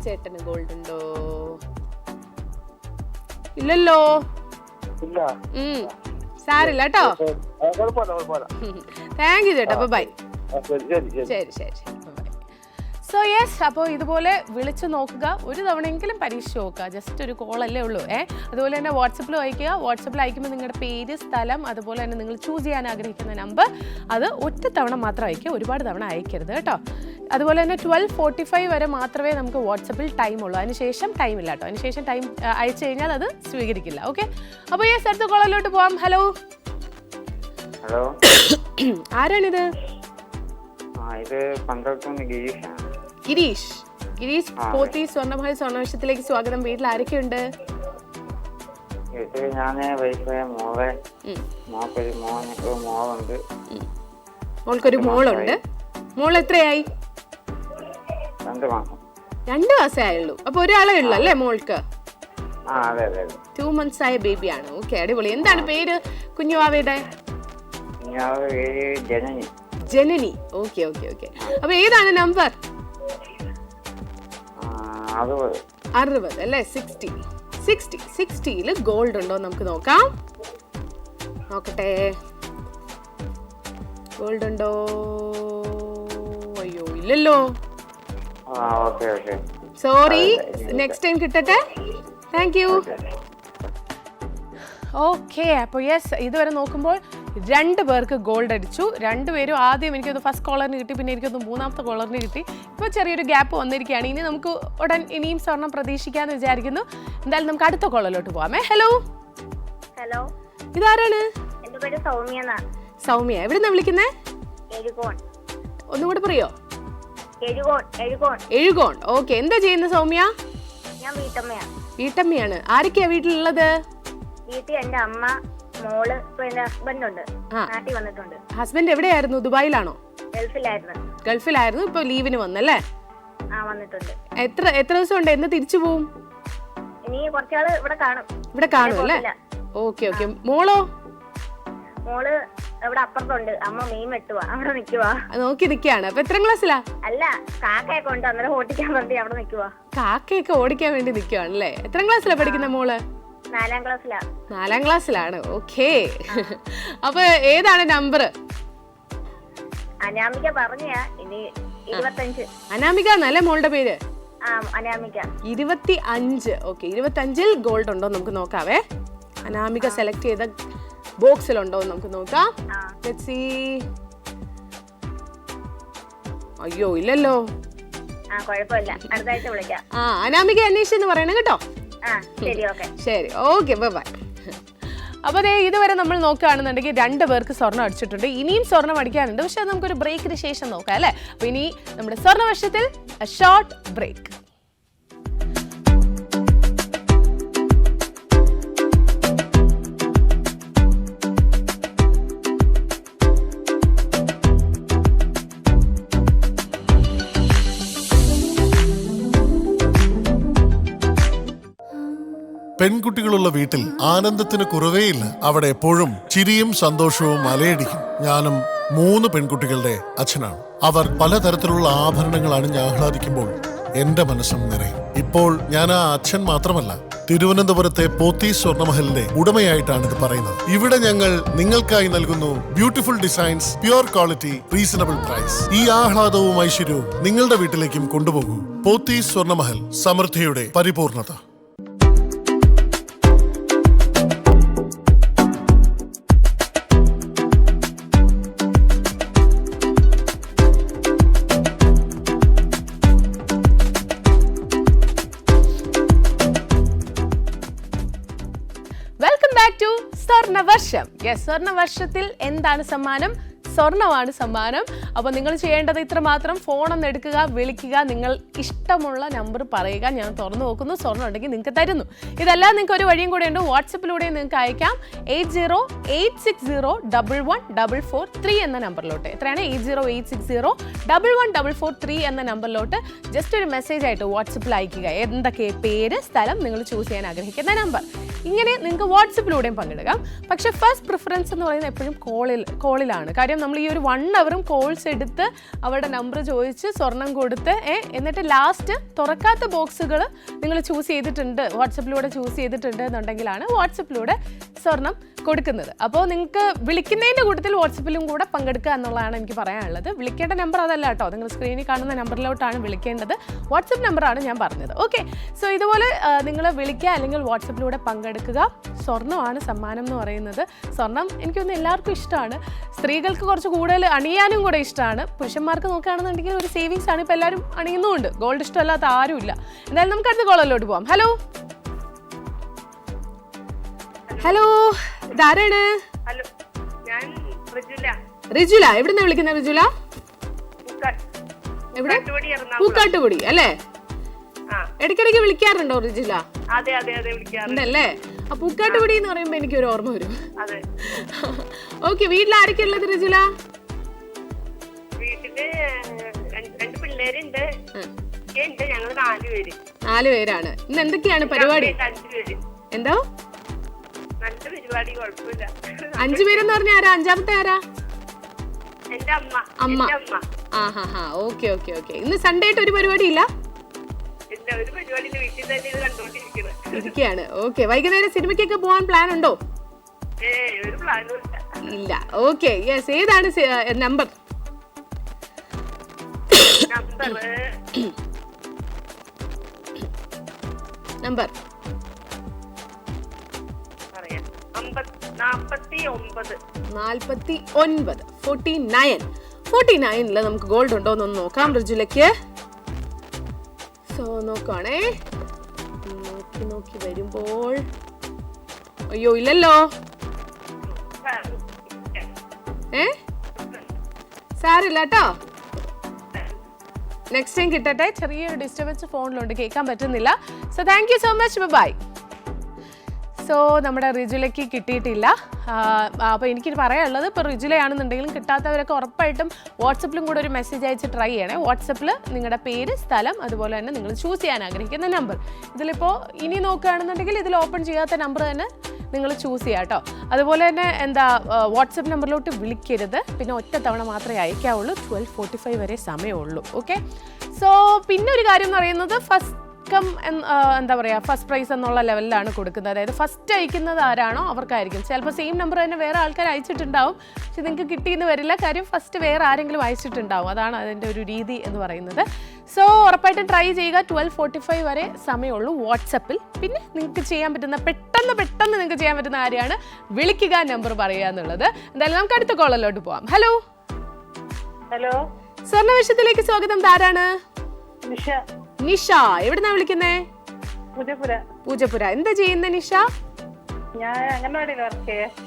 ചേട്ടന് ഗോൾഡ് ഉണ്ടോ? ഇല്ലല്ലോ. സാരില്ല കേട്ടോ. താങ്ക് യു ചേട്ടാ. ബൈ. ശരി ശരി ശരി. സോ യെസ്, അപ്പോൾ ഇതുപോലെ വിളിച്ചു നോക്കുക, ഒരു തവണയെങ്കിലും പരീക്ഷിച്ച് നോക്കുക. ജസ്റ്റ് ഒരു കോളല്ലേ ഉള്ളൂ. അതുപോലെ തന്നെ വാട്സപ്പിൽ അയക്കുക. വാട്സപ്പിൽ അയക്കുമ്പോൾ നിങ്ങളുടെ പേര്, സ്ഥലം, അതുപോലെ തന്നെ നിങ്ങൾ ചൂസ് ചെയ്യാൻ ആഗ്രഹിക്കുന്ന നമ്പർ, അത് ഒറ്റ തവണ മാത്രം അയക്കുക, ഒരുപാട് തവണ അയക്കരുത് കേട്ടോ. അതുപോലെ തന്നെ 12:45 വരെ മാത്രമേ നമുക്ക് വാട്സപ്പിൽ ടൈം ഉള്ളൂ. അതിനുശേഷം ടൈം ഇല്ല കേട്ടോ. അതിനുശേഷം ടൈം അയച്ചു കഴിഞ്ഞാൽ അത് സ്വീകരിക്കില്ല. ഓക്കെ, അപ്പോൾ യെസ്, അടുത്ത കോളിലോട്ട് പോവാം. ഹലോ. ഹലോ, ആരാണിത്? ഇത് പന്തളത്തുനിന്ന് ഗിരീഷാണ്. ഗിരീഷ്, പോത്തി സ്വർണ്ണമഹൽ സ്വർണ്ണവർഷത്തിലേക്ക് സ്വാഗതം. വീട്ടിൽ ആരൊക്കെയുണ്ട്? വീട്ടിൽ ഞാന് വൈഫായ മോളെ, മോക്കൊരു മോളുണ്ട്. മോൾക്കൊരു മോളുണ്ട്. മോൾ എത്രയായി? 2 മാസം. 2 മാസമേ ആയുള്ളൂ. അപ്പൊ ഒരാളേ ഉള്ളൂ അല്ലേ മോൾക്ക്? അതെ അതെ. 2 months ആയ ബേബിയാണ്. ഓക്കെ, അടിപൊളി. എന്താണ് പേര് കുഞ്ഞുവാവയുടെ? ജനനി. Okay okay okay. അപ്പൊ ഏതാണ് നമ്പർ? 60 അല്ലേ? 60 ഗോൾഡ് ഉണ്ടോ നമുക്ക് നോക്കാം. നോക്കട്ടെ, ഗോൾഡ് ഉണ്ടോ? അയ്യോ, ഇല്ലല്ലോ. സോറി, നെക്സ്റ്റ് ടൈം കിട്ടട്ടെ. Thank you. ഓക്കെ, അപ്പോൾ യെസ്, ഇതുവരെ നോക്കുമ്പോൾ 2 പേർക്ക് ഗോൾഡ് അടിച്ചു. 2 പേരും ആദ്യം എനിക്കൊന്ന് ഫസ്റ്റ് കോളറിന് കിട്ടി, പിന്നെ എനിക്കൊന്ന് മൂന്നാമത്തെ കോളറിന് കിട്ടി. ഇപ്പോൾ ചെറിയൊരു ഗ്യാപ്പ് വന്നിരിക്കുകയാണ്. ഇനി നമുക്ക് ഇനിയും സ്വർണം പ്രതീക്ഷിക്കാമെന്ന് വിചാരിക്കുന്നു. എന്തായാലും നമുക്ക് അടുത്ത കോളറിലോട്ട് പോവാമേ. ഹലോ. ഹലോ, ഇതാരാണ്? എന്റെ പേര് സൗമ്യ. സൗമ്യ. എവിടുന്നാ വിളിക്കുന്നേ? ഒന്നും കൂടെ പറയോ? എഴുകോൺ. ഓക്കെ, എന്താ ചെയ്യുന്നത് സൗമ്യ? ഞാൻ വീട്ടമ്മയാണ്. ആരൊക്കെയാ വീട്ടിലുള്ളത്? വീട്ടിൽ എന്റെ അമ്മ, മോള്, എന്റെ ഹസ്ബൻഡ് ഉണ്ട്. നാട്ടിൽ വന്നിട്ടുണ്ട്. ഹസ്ബൻഡ് എവിടെയായിരുന്നു? ദുബായിലാണോ? ഗൾഫിലായിരുന്നു. ഇപ്പൊ ലീവിന് വന്നല്ലേ? വന്നിട്ടുണ്ട്. എത്ര ദിവസം ഉണ്ട്? എന്ന് തിരിച്ചു പോവും? ഇനി കുറച്ചാള് ഇവിടെ കാണും അല്ലേ? Okay okay. മോളോ? മോള് ഇവിടെ അപ്പുറത്തുണ്ട്. അമ്മ മീൻ വെട്ടുവാ, അവിടെ നിക്കുവാ. നോക്കി നിക്കാണ്. അപ്പൊ എത്ര ക്ലാസ്സിലാ? അല്ല, കാക്കയൊക്കെ ഉണ്ട്, അന്നേരം ഓടിക്കാൻ വേണ്ടി അവിടെ നിക്കുവാ. കാക്കയൊക്കെ ഓടിക്കാൻ വേണ്ടി നിക്കുവാണല്ലേ? എത്ര ക്ലാസ്സിലാ പഠിക്കുന്ന മോള്? 4ാം ക്ലാസ്സിലാ. 4ാം ക്ലാസ്സിലാണ്. ഓക്കെ. അപ്പൊ ഏതാണ് നമ്പർ? അനാമിക പറഞ്ഞാ. ഇനി 25. അനാമിക എന്നല്ലേ മോളുടെ പേര്? അനാമിക. 25. ഓക്കെ, 25 ഗോൾഡ് ഉണ്ടോ നമുക്ക് നോക്കാവേ. അനാമിക സെലക്ട് ചെയ്ത ബോക്സിലുണ്ടോ നമുക്ക് നോക്കാം. അയ്യോ, ഇല്ലല്ലോ. കുഴപ്പമില്ല, അടുത്ത ആഴ്ച വിളിക്കാം. അനാമിക അന്വേഷിച്ചെന്ന് പറയണം കേട്ടോ. ശരി, ഓക്കെ, ബൈ. അപ്പോൾ അതേ, ഇതുവരെ നമ്മൾ നോക്കുകയാണെന്നുണ്ടെങ്കിൽ 2 പേർക്ക് സ്വർണ്ണം അടിച്ചിട്ടുണ്ട്. ഇനിയും സ്വർണ്ണം അടിക്കാനുണ്ട്. പക്ഷെ അത് നമുക്കൊരു ബ്രേക്കിന് ശേഷം നോക്കാം അല്ലേ? അപ്പോൾ ഇനി നമ്മുടെ സ്വർണ്ണവർഷത്തിൽ ഷോർട്ട് ബ്രേക്ക്. പെൺകുട്ടികളുള്ള വീട്ടിൽ ആനന്ദത്തിന് കുറവേയില്ല. അവിടെ എപ്പോഴും ചിരിയും സന്തോഷവും അലയടിക്കും. ഞാനും 3 പെൺകുട്ടികളുടെ അച്ഛനാണ്. അവർ പലതരത്തിലുള്ള ആഭരണങ്ങൾ അണിഞ്ഞ് ആഹ്ലാദിക്കുമ്പോൾ എന്റെ മനസ്സും നിറയും. ഇപ്പോൾ ഞാൻ ആ അച്ഛൻ മാത്രമല്ല, തിരുവനന്തപുരത്തെ പോത്തി സ്വർണ്ണമഹലിന്റെ ഉടമയായിട്ടാണ് ഇത് പറയുന്നത്. ഇവിടെ ഞങ്ങൾ നിങ്ങൾക്കായി നൽകുന്നു beautiful designs, pure quality, reasonable price. ഈ ആഹ്ലാദവും ഐശ്വര്യവും നിങ്ങളുടെ വീട്ടിലേക്കും കൊണ്ടുപോകൂ. പോത്തി സ്വർണ്ണമഹൽ, സമൃദ്ധിയുടെ പരിപൂർണത. സ്വർണ്ണവർഷം. സ്വർണ്ണവർഷത്തിൽ എന്താണ് സമ്മാനം? സ്വർണ്ണമാണ് സമ്മാനം. അപ്പോൾ നിങ്ങൾ ചെയ്യേണ്ടത് ഇത്ര മാത്രം, ഫോണൊന്ന് എടുക്കുക, വിളിക്കുക, നിങ്ങൾ ഇഷ്ടമുള്ള നമ്പർ പറയുക, ഞാൻ തുറന്നു നോക്കുന്നു, സ്വർണ്ണം ഉണ്ടെങ്കിൽ നിങ്ങൾക്ക് തരുന്നു. ഇതെല്ലാം നിങ്ങൾക്ക് ഒരു വഴിയും കൂടെ ഉണ്ട്, വാട്സപ്പിലൂടെ നിങ്ങൾക്ക് അയക്കാം 8086011443 എന്ന നമ്പറിലോട്ട്. എത്രയാണ്? 8086011443 എന്ന നമ്പറിലോട്ട് ജസ്റ്റ് ഒരു മെസ്സേജ് ആയിട്ട് വാട്സപ്പിൽ അയക്കുക. എന്തൊക്കെ പേര്, സ്ഥലം, നിങ്ങൾ ചൂസ് ചെയ്യാൻ ആഗ്രഹിക്കുന്ന നമ്പർ. ഇങ്ങനെ നിങ്ങൾക്ക് വാട്സപ്പിലൂടെയും പങ്കെടുക്കാം. പക്ഷേ ഫസ്റ്റ് പ്രിഫറൻസ് എന്ന് പറയുന്നത് എപ്പോഴും കോളിലാണ്. കാര്യം നമ്മൾ ഈ ഒരു 1 അവറും കോൾസ് എടുത്ത് അവരുടെ നമ്പർ ചോദിച്ച് സ്വർണം കൊടുത്ത് എന്നിട്ട് ലാസ്റ്റ് തുറക്കാത്ത ബോക്സുകൾ നിങ്ങൾ ചൂസ് ചെയ്തിട്ടുണ്ട്, വാട്സപ്പിലൂടെ ചൂസ് ചെയ്തിട്ടുണ്ട് എന്നുണ്ടെങ്കിലാണ് വാട്സപ്പിലൂടെ സ്വർണം കൊടുക്കുന്നത്. അപ്പോൾ നിങ്ങൾക്ക് വിളിക്കുന്നതിൻ്റെ കൂട്ടത്തിൽ വാട്സപ്പിലും കൂടെ പങ്കെടുക്കുക എന്നുള്ളതാണ് എനിക്ക് പറയാനുള്ളത്. വിളിക്കേണ്ട നമ്പർ അതല്ല കേട്ടോ, നിങ്ങൾ സ്ക്രീനിൽ കാണുന്ന നമ്പറിലോട്ടാണ് വിളിക്കേണ്ടത്. വാട്സപ്പ് നമ്പറാണ് ഞാൻ പറഞ്ഞത്. ഓക്കെ, സോ ഇതുപോലെ നിങ്ങൾ വിളിക്കുക അല്ലെങ്കിൽ വാട്സപ്പിലൂടെ പങ്കെടുക്കുക. സ്വർണ്ണമാണ് സമ്മാനം എന്ന് പറയുന്നത്. സ്വർണം എനിക്കൊന്ന് എല്ലാവർക്കും ഇഷ്ടമാണ്. സ്ത്രീകൾക്ക് കുറച്ച് കൂടുതൽ അണിയാനും കൂടെ ഇഷ്ടമാണ്. പുരുഷന്മാർക്ക് നോക്കുകയാണെന്നുണ്ടെങ്കിൽ ഒരു സേവിങ്സ് ആണ്, ഇപ്പോൾ എല്ലാവരും അണിയുന്നുമുണ്ട്. ഗോൾഡ് ഇഷ്ടമല്ലാത്ത ആരുമില്ല. എന്തായാലും നമുക്ക് അടുത്ത കോളിലോട്ട് പോവാം. ഹലോ ഹലോ, ഇതാരാണ്? ഹലോ, ഞാൻ റിജുല. എവിടുന്നാ വിളിക്കുന്നത് റിജുല? എവിടെ? പൂക്കാട്ടുപൊടി അല്ലേ? ഇടയ്ക്കിടയ്ക്ക് വിളിക്കാറുണ്ടോ റിജുല? അതെ അതെ അതെ, ഉണ്ടല്ലേ. ആ പൂക്കാട്ടുപൊടി എന്ന് പറയുമ്പോ എനിക്കൊരു ഓർമ്മ വരും. ഓക്കെ, വീട്ടിൽ ആരൊക്കെ ഉള്ളത് റിജുല? വീട്ടില് 2 പിള്ളേരുണ്ട്, ഞങ്ങൾ 4 പേര്. 4 പേരാണ്. ഇന്ന് എന്തൊക്കെയാണ് പരിപാടി? 5 പേര്. എന്തോ? നല്ല പരിപാടി, കുഴപ്പമില്ല. 5 പേരെന്ന് പറഞ്ഞ ആരാ? അഞ്ചാമത്തെ ആരാ? എന്റെ അമ്മ. ആഹാ, ഓക്കെ ഓക്കെ ഓക്കെ. ഇന്ന് സൺഡേ ആയിട്ട് ഒരു പരിപാടി ഇല്ല? ഒരു പരിപാടി വീട്ടിൽ തന്നെ ഇത് ഇരിക്കുകയാണ്. ഓക്കെ, വൈകുന്നേരം സിനിമയ്ക്കൊക്കെ പോകാൻ പ്ലാൻ ഉണ്ടോ? ഒരു പ്ലാനും ഇല്ല. Okay, yes. ഏതാണ് നമ്പർ? നമ്പർ 49 നമുക്ക് ഗോൾഡ് ഉണ്ടോ എന്നൊന്ന് നോക്കാം റിജുലയ്ക്ക്. സോ നോക്കുവാണേ. നോക്കി വരുമ്പോൾ അയ്യോ ഇല്ലല്ലോ. സാരില്ല കേട്ടോ, നെക്സ്റ്റ് ടൈം കിട്ടട്ടെ. ചെറിയൊരു ഡിസ്റ്റർബൻസ് ഫോണിലുണ്ട്, കേൾക്കാൻ പറ്റുന്നില്ല. So thank you so much, bye. So നമ്മുടെ റിജുലയ്ക്ക് കിട്ടിയിട്ടില്ല. അപ്പോൾ എനിക്ക് പറയാനുള്ളത്, ഇപ്പോൾ റിജുലയാണെന്നുണ്ടെങ്കിലും കിട്ടാത്തവരൊക്കെ ഉറപ്പായിട്ടും വാട്സപ്പിലും കൂടെ ഒരു മെസ്സേജ് അയച്ച് ട്രൈ ചെയ്യണേ. വാട്സപ്പിൽ നിങ്ങളുടെ പേര്, സ്ഥലം, അതുപോലെ തന്നെ നിങ്ങൾ ചൂസ് ചെയ്യാൻ ആഗ്രഹിക്കുന്ന നമ്പർ. ഇതിലിപ്പോൾ ഇനി നോക്കുകയാണെന്നുണ്ടെങ്കിൽ ഇതിൽ ഓപ്പൺ ചെയ്യാത്ത നമ്പർ തന്നെ നിങ്ങൾ ചൂസ് ചെയ്യുക കേട്ടോ. അതുപോലെ തന്നെ വാട്സപ്പ് നമ്പറിലോട്ട് വിളിക്കരുത്. പിന്നെ ഒറ്റ തവണ മാത്രമേ അയക്കാവുള്ളൂ. 12:45 വരെ സമയമുള്ളൂ. ഓക്കെ, സോ പിന്നെ ഒരു കാര്യം എന്ന് പറയുന്നത്, ഫസ്റ്റ് പ്രൈസ് എന്നുള്ള ലെവലിലാണ് കൊടുക്കുന്നത്. അതായത് ഫസ്റ്റ് അയക്കുന്നത് ആരാണോ അവർക്കായിരിക്കും. ചിലപ്പോൾ സെയിം നമ്പർ തന്നെ വേറെ ആൾക്കാർ അയച്ചിട്ടുണ്ടാവും, പക്ഷെ നിങ്ങൾക്ക് കിട്ടിയെന്ന് വരില്ല. കാര്യം ഫസ്റ്റ് വേറെ ആരെങ്കിലും അയച്ചിട്ടുണ്ടാവും. അതാണ് അതിൻ്റെ ഒരു രീതി എന്ന് പറയുന്നത്. സോ ഉറപ്പായിട്ടും ട്രൈ ചെയ്യുക. 12:45 വരെ സമയമുള്ളൂ വാട്സപ്പിൽ. പിന്നെ നിങ്ങൾക്ക് ചെയ്യാൻ പറ്റുന്ന പെട്ടെന്ന് നിങ്ങൾക്ക് ചെയ്യാൻ പറ്റുന്ന കാര്യമാണ് വിളിക്കുക, നമ്പർ പറയുക എന്നുള്ളത്. എന്തായാലും നമുക്ക് അടുത്ത കോളിലോട്ട് പോവാം. ഹലോ ഹലോ, സ്വർണ്ണവിഷയത്തിലേക്ക് സ്വാഗതം. ആരാണ്? നിഷ. എവിടുന്നാ വിളിക്കുന്നേ? പൂജപ്പുര. എന്താ ചെയ്യുന്നേ നിഷ?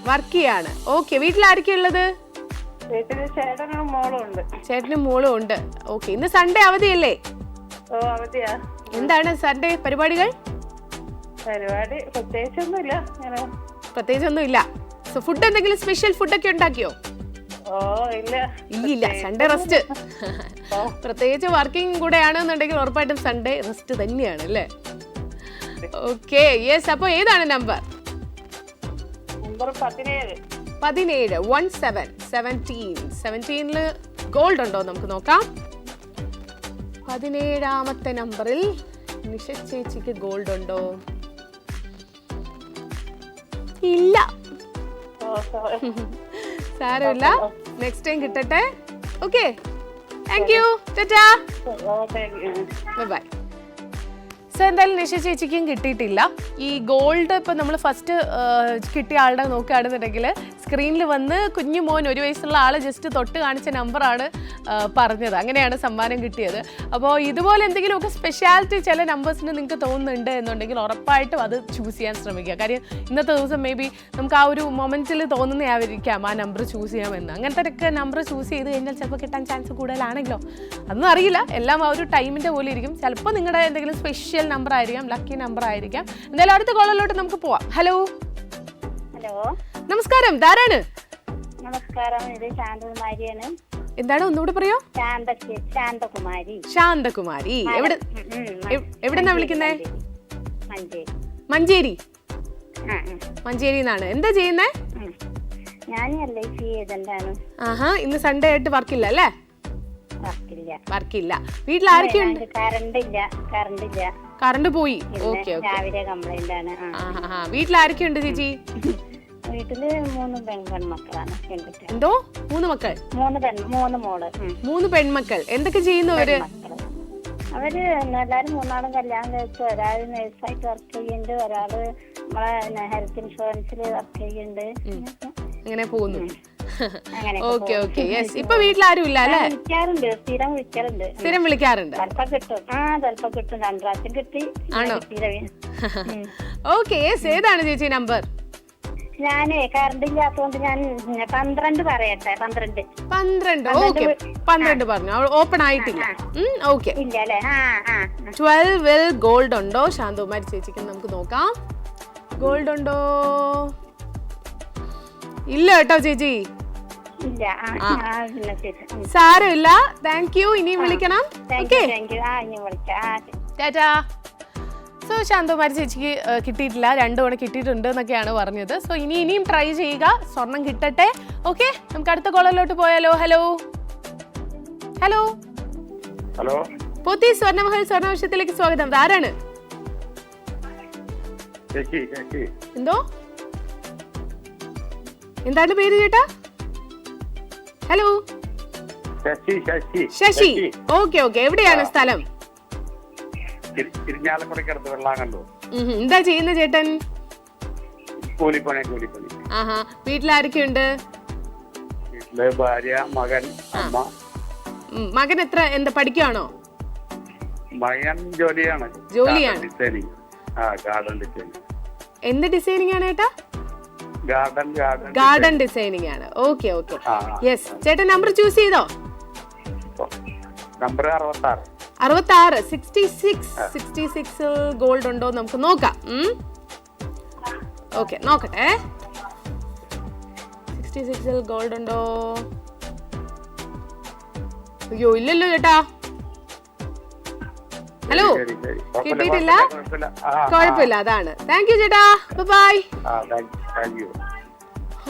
വർക്ക് ചെയ്യാണ്. ഓക്കെ, വീട്ടിൽ ആരൊക്കെ ഉള്ളത്? ചേട്ടനും മോളും ഉണ്ട്. ഓക്കെ, ഇന്ന് സൺഡേ അവധിയല്ലേ? എന്താണ് സൺഡേ പരിപാടികൾ? പ്രത്യേകിച്ചൊന്നും ഇല്ല. സോ ഫുഡ് എന്തെങ്കിലും സ്പെഷ്യൽ ഫുഡൊക്കെ ഉണ്ടാക്കിയോ? ഇല്ല, സൺഡേ റെസ്റ്റ്. പ്രത്യേകിച്ച് വർക്കിംഗ് കൂടെ ആണെന്നുണ്ടെങ്കിൽ ഉറപ്പായിട്ടും സൺഡേ റെസ്റ്റ് തന്നെയാണ് അല്ലേ? Okay, yes. അപ്പോൾ ഏതാണ് നമ്പർ? 17. 17 ഗോൾഡ് ഉണ്ടോ നമുക്ക് നോക്കാം. 17ാമത്തെ നമ്പറിൽ നിഷ ചേച്ചിക്ക് ഗോൾഡ് ഉണ്ടോ? ഇല്ല. സാരമില്ല, നെക്സ്റ്റ് ടൈം കിട്ടട്ടെ. Okay, thank you, tata, bye. So എന്തായാലും നിഷ ചേച്ചിക്കും കിട്ടിയിട്ടില്ല ഈ ഗോൾഡ്. ഇപ്പം നമ്മൾ ഫസ്റ്റ് കിട്ടിയ ആളുടെ നോക്കുകയാണെന്നുണ്ടെങ്കിൽ സ്ക്രീനിൽ വന്ന് കുഞ്ഞു മോൻ 1 വയസ്സുള്ള ആള് ജസ്റ്റ് തൊട്ട് കാണിച്ച നമ്പറാണ് പറഞ്ഞത്. അങ്ങനെയാണ് സമ്മാനം കിട്ടിയത്. അപ്പോൾ ഇതുപോലെ എന്തെങ്കിലുമൊക്കെ സ്പെഷ്യാലിറ്റി ചില നമ്പേഴ്സിന് നിങ്ങൾക്ക് തോന്നുന്നുണ്ട് എന്നുണ്ടെങ്കിൽ ഉറപ്പായിട്ടും അത് ചൂസ് ചെയ്യാൻ ശ്രമിക്കുക. കാര്യം ഇന്നത്തെ ദിവസം മേ ബി നമുക്ക് ആ ഒരു മൊമെന്റിൽ തോന്നുന്നതായിരിക്കാം ആ നമ്പർ ചൂസ് ചെയ്യാമെന്ന്. അങ്ങനത്തെ നമ്പർ ചൂസ് ചെയ്ത് കഴിഞ്ഞാൽ ചിലപ്പോൾ കിട്ടാൻ ചാൻസ് കൂടുതലാണെങ്കിലോ അതൊന്നും അറിയില്ല. എല്ലാം ആ ഒരു ടൈമിൻ്റെ പോലെ ഇരിക്കും. ചിലപ്പോൾ നിങ്ങളുടെ എന്തെങ്കിലും സ്പെഷ്യൽ നമ്പർ ആയിരിക്കാം, ലക്കി നമ്പർ ആയിരിക്കാം. എന്തായാലും അടുത്ത കോളിലോട്ട് നമുക്ക് പോവാം. ഹലോ ഹലോ, നമസ്കാരം, ധാരാണ്. നമസ്കാരം. ഇത് ശാന്തകുമാരിയാണ്. എന്താണ് ഒന്നുകൂടെ പറയോ? ശാന്തകുമാരി. ശാന്തകുമാരി. എവിടെന്നാ വിളിക്കുന്നേ? മഞ്ചേരി. മഞ്ചേരി. മഞ്ചേരി എന്നാണ്. എന്താ ചെയ്യുന്നേ? ഞാൻ LIC ഏജന്റാണ്. ആഹാ, ഇന്ന് സൺഡേ ആയിട്ട് വർക്കില്ല അല്ലേ? വർക്കില്ല. വീട്ടിൽ ആരൊക്കെയുണ്ട്? കറണ്ട് പോയി. ഓക്കെ. രാവിലെ കംപ്ലൈന്റ് ആണ്. വീട്ടിൽ ആരൊക്കെയുണ്ട് ചേച്ചി? വീട്ടില് 3 പെൺമക്കളാണ്. എന്തോ 3 മക്കൾ? 3 മോള്. 3 പെൺമക്കൾ. എന്തൊക്കെ ചെയ്യുന്നു അവര്? അവര് എല്ലാരും 3 കല്യാണം കഴിച്ചു. ഒരാള് നേഴ്സായിട്ട് വർക്ക് ചെയ്യുന്നുണ്ട്, ഒരാള് നമ്മളെ ഹെൽത്ത് ഇൻഷുറൻസിൽ വർക്ക് ചെയ്യുന്നുണ്ട്. അങ്ങനെ പോകുന്നു. Okay okay. യെസ്. ഇപ്പൊ വീട്ടിൽ ആരും ഇല്ല അല്ലേ? വിളിക്കാറുണ്ട്, സ്ഥിരം വിളിക്കാറുണ്ട്. ചിലപ്പോ കിട്ടും. ചിലപ്പോ കിട്ടും. 2 പ്രാവശ്യം കിട്ടി. ആണോ? ഓക്കെ. യെസ്. ഏതാണ് ചേച്ചി നമ്പർ? ഞാനേ കറണ്ട് ഇല്ലാത്തോണ്ട് ഞാൻ 12 പറയട്ടെ. 12. ഓക്കെ, 12 പറഞ്ഞു. ഓപ്പൺ ആയിട്ടില്ല. ഓക്കെ. ഇല്ല അല്ലേ? 12 ഗോൾഡ് ഉണ്ടോ ശാന്തകുമാരി ചേച്ചിക്ക്? നമുക്ക് നോക്കാം. ഗോൾഡ് ഉണ്ടോ? ഇല്ല കേട്ടോ ചേച്ചി. ഇല്ല. സാരമില്ല. Thank U. ഇനിയും വിളിക്കണം. ഓക്കെ, ടാറ്റാ. സോ ശാന്തകുമാരി ചേച്ചിക്ക് കിട്ടിയിട്ടില്ല, 2 തവണ കിട്ടിയിട്ടുണ്ട് എന്നൊക്കെയാണ് പറഞ്ഞത്. സോ ഇനിയും ട്രൈ ചെയ്യുക, സ്വർണം കിട്ടട്ടെ. ഓക്കെ, നമുക്ക് അടുത്ത കോളിലോട്ട് പോയാലോ? Hello hello hello, Pothys Swarnamahal സ്വർണ്ണവർഷത്തിലേക്ക് സ്വാഗതം. ആരാണ്? എന്തോ എന്താണ് പേര് ചേട്ടാ? ഹലോ, ശശി. Okay okay. എവിടെയാണ് സ്ഥലം? എന്താ ചെയ്യുന്ന ചേട്ടൻ? കൂലിപ്പണി. ആഹാ. വീട്ടിലാരൊക്കെയുണ്ട്? വീട്ടില് ഭാര്യ, മകൻ, അമ്മ. മകൻ എന്താ പഠിക്കുവാണോ? മകൻ ജോലിയാണ്. Garden designing. എന്ത് ഡിസൈനിങ് ആണ് ചേട്ടാ? ഗാർഡൻ ഡിസൈനിങ് ആണ്. Okay okay. യെസ്. ചേട്ടൻ നമ്പർ ചൂസ് ചെയ്തോ? നമ്പർ 66. 66 ഗോൾഡ് ഉണ്ടോ നമുക്ക് നോക്കാം. ഓക്കെ, നോക്കട്ടെ. 66 ഗോൾഡ് ഉണ്ടോ? അയ്യോ ഇല്ലല്ലോ ചേട്ടാ. ഹലോ, കിട്ടിയിട്ടില്ല. കുഴപ്പമില്ല, അതാണ്. താങ്ക് യു ചേട്ടാ. ബൈ.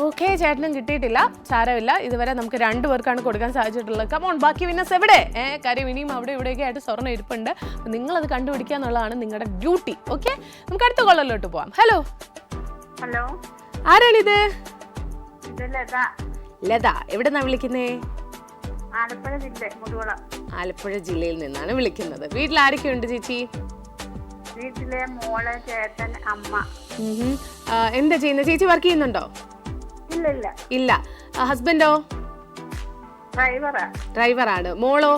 ഓക്കെ, ചേട്ടനും കിട്ടിയിട്ടില്ല. സാരമില്ല. ഇതുവരെ നമുക്ക് 2 പേർക്കാണ് കൊടുക്കാൻ സാധിച്ചിട്ടുള്ളത്. കമോൺ, ബാക്കി വിന്നേഴ്സ് എവിടെ? കാര്യം ഇനിയും അവിടെ ഇവിടെയൊക്കെ ആയിട്ട് സ്വർണ്ണം ഇരിപ്പുണ്ട്. നിങ്ങളത് കണ്ടുപിടിക്കുക എന്നുള്ളതാണ് നിങ്ങളുടെ ഡ്യൂട്ടി. ഓക്കെ, നമുക്ക് അടുത്ത കോളിലോട്ട് പോവാം. ഹലോ ഹലോ, ആരാണിത്? ലത. എവിടെന്നാ വിളിക്കുന്നേ? മുതുകുളം. ആലപ്പുഴ ജില്ലയിൽ നിന്നാണ് വിളിക്കുന്നത്. വീട്ടിൽ ആരൊക്കെയുണ്ട് ചേച്ചി? വീട്ടിലെ മോള്, ചേട്ടൻ, അമ്മ. എന്താ ചെയ്യുന്നത്? ചേച്ചി വർക്ക് ചെയ്യുന്നുണ്ടോ? ഇല്ല. ഹസ്ബൻഡോ? ഡ്രൈവറാണ്. മോളോ?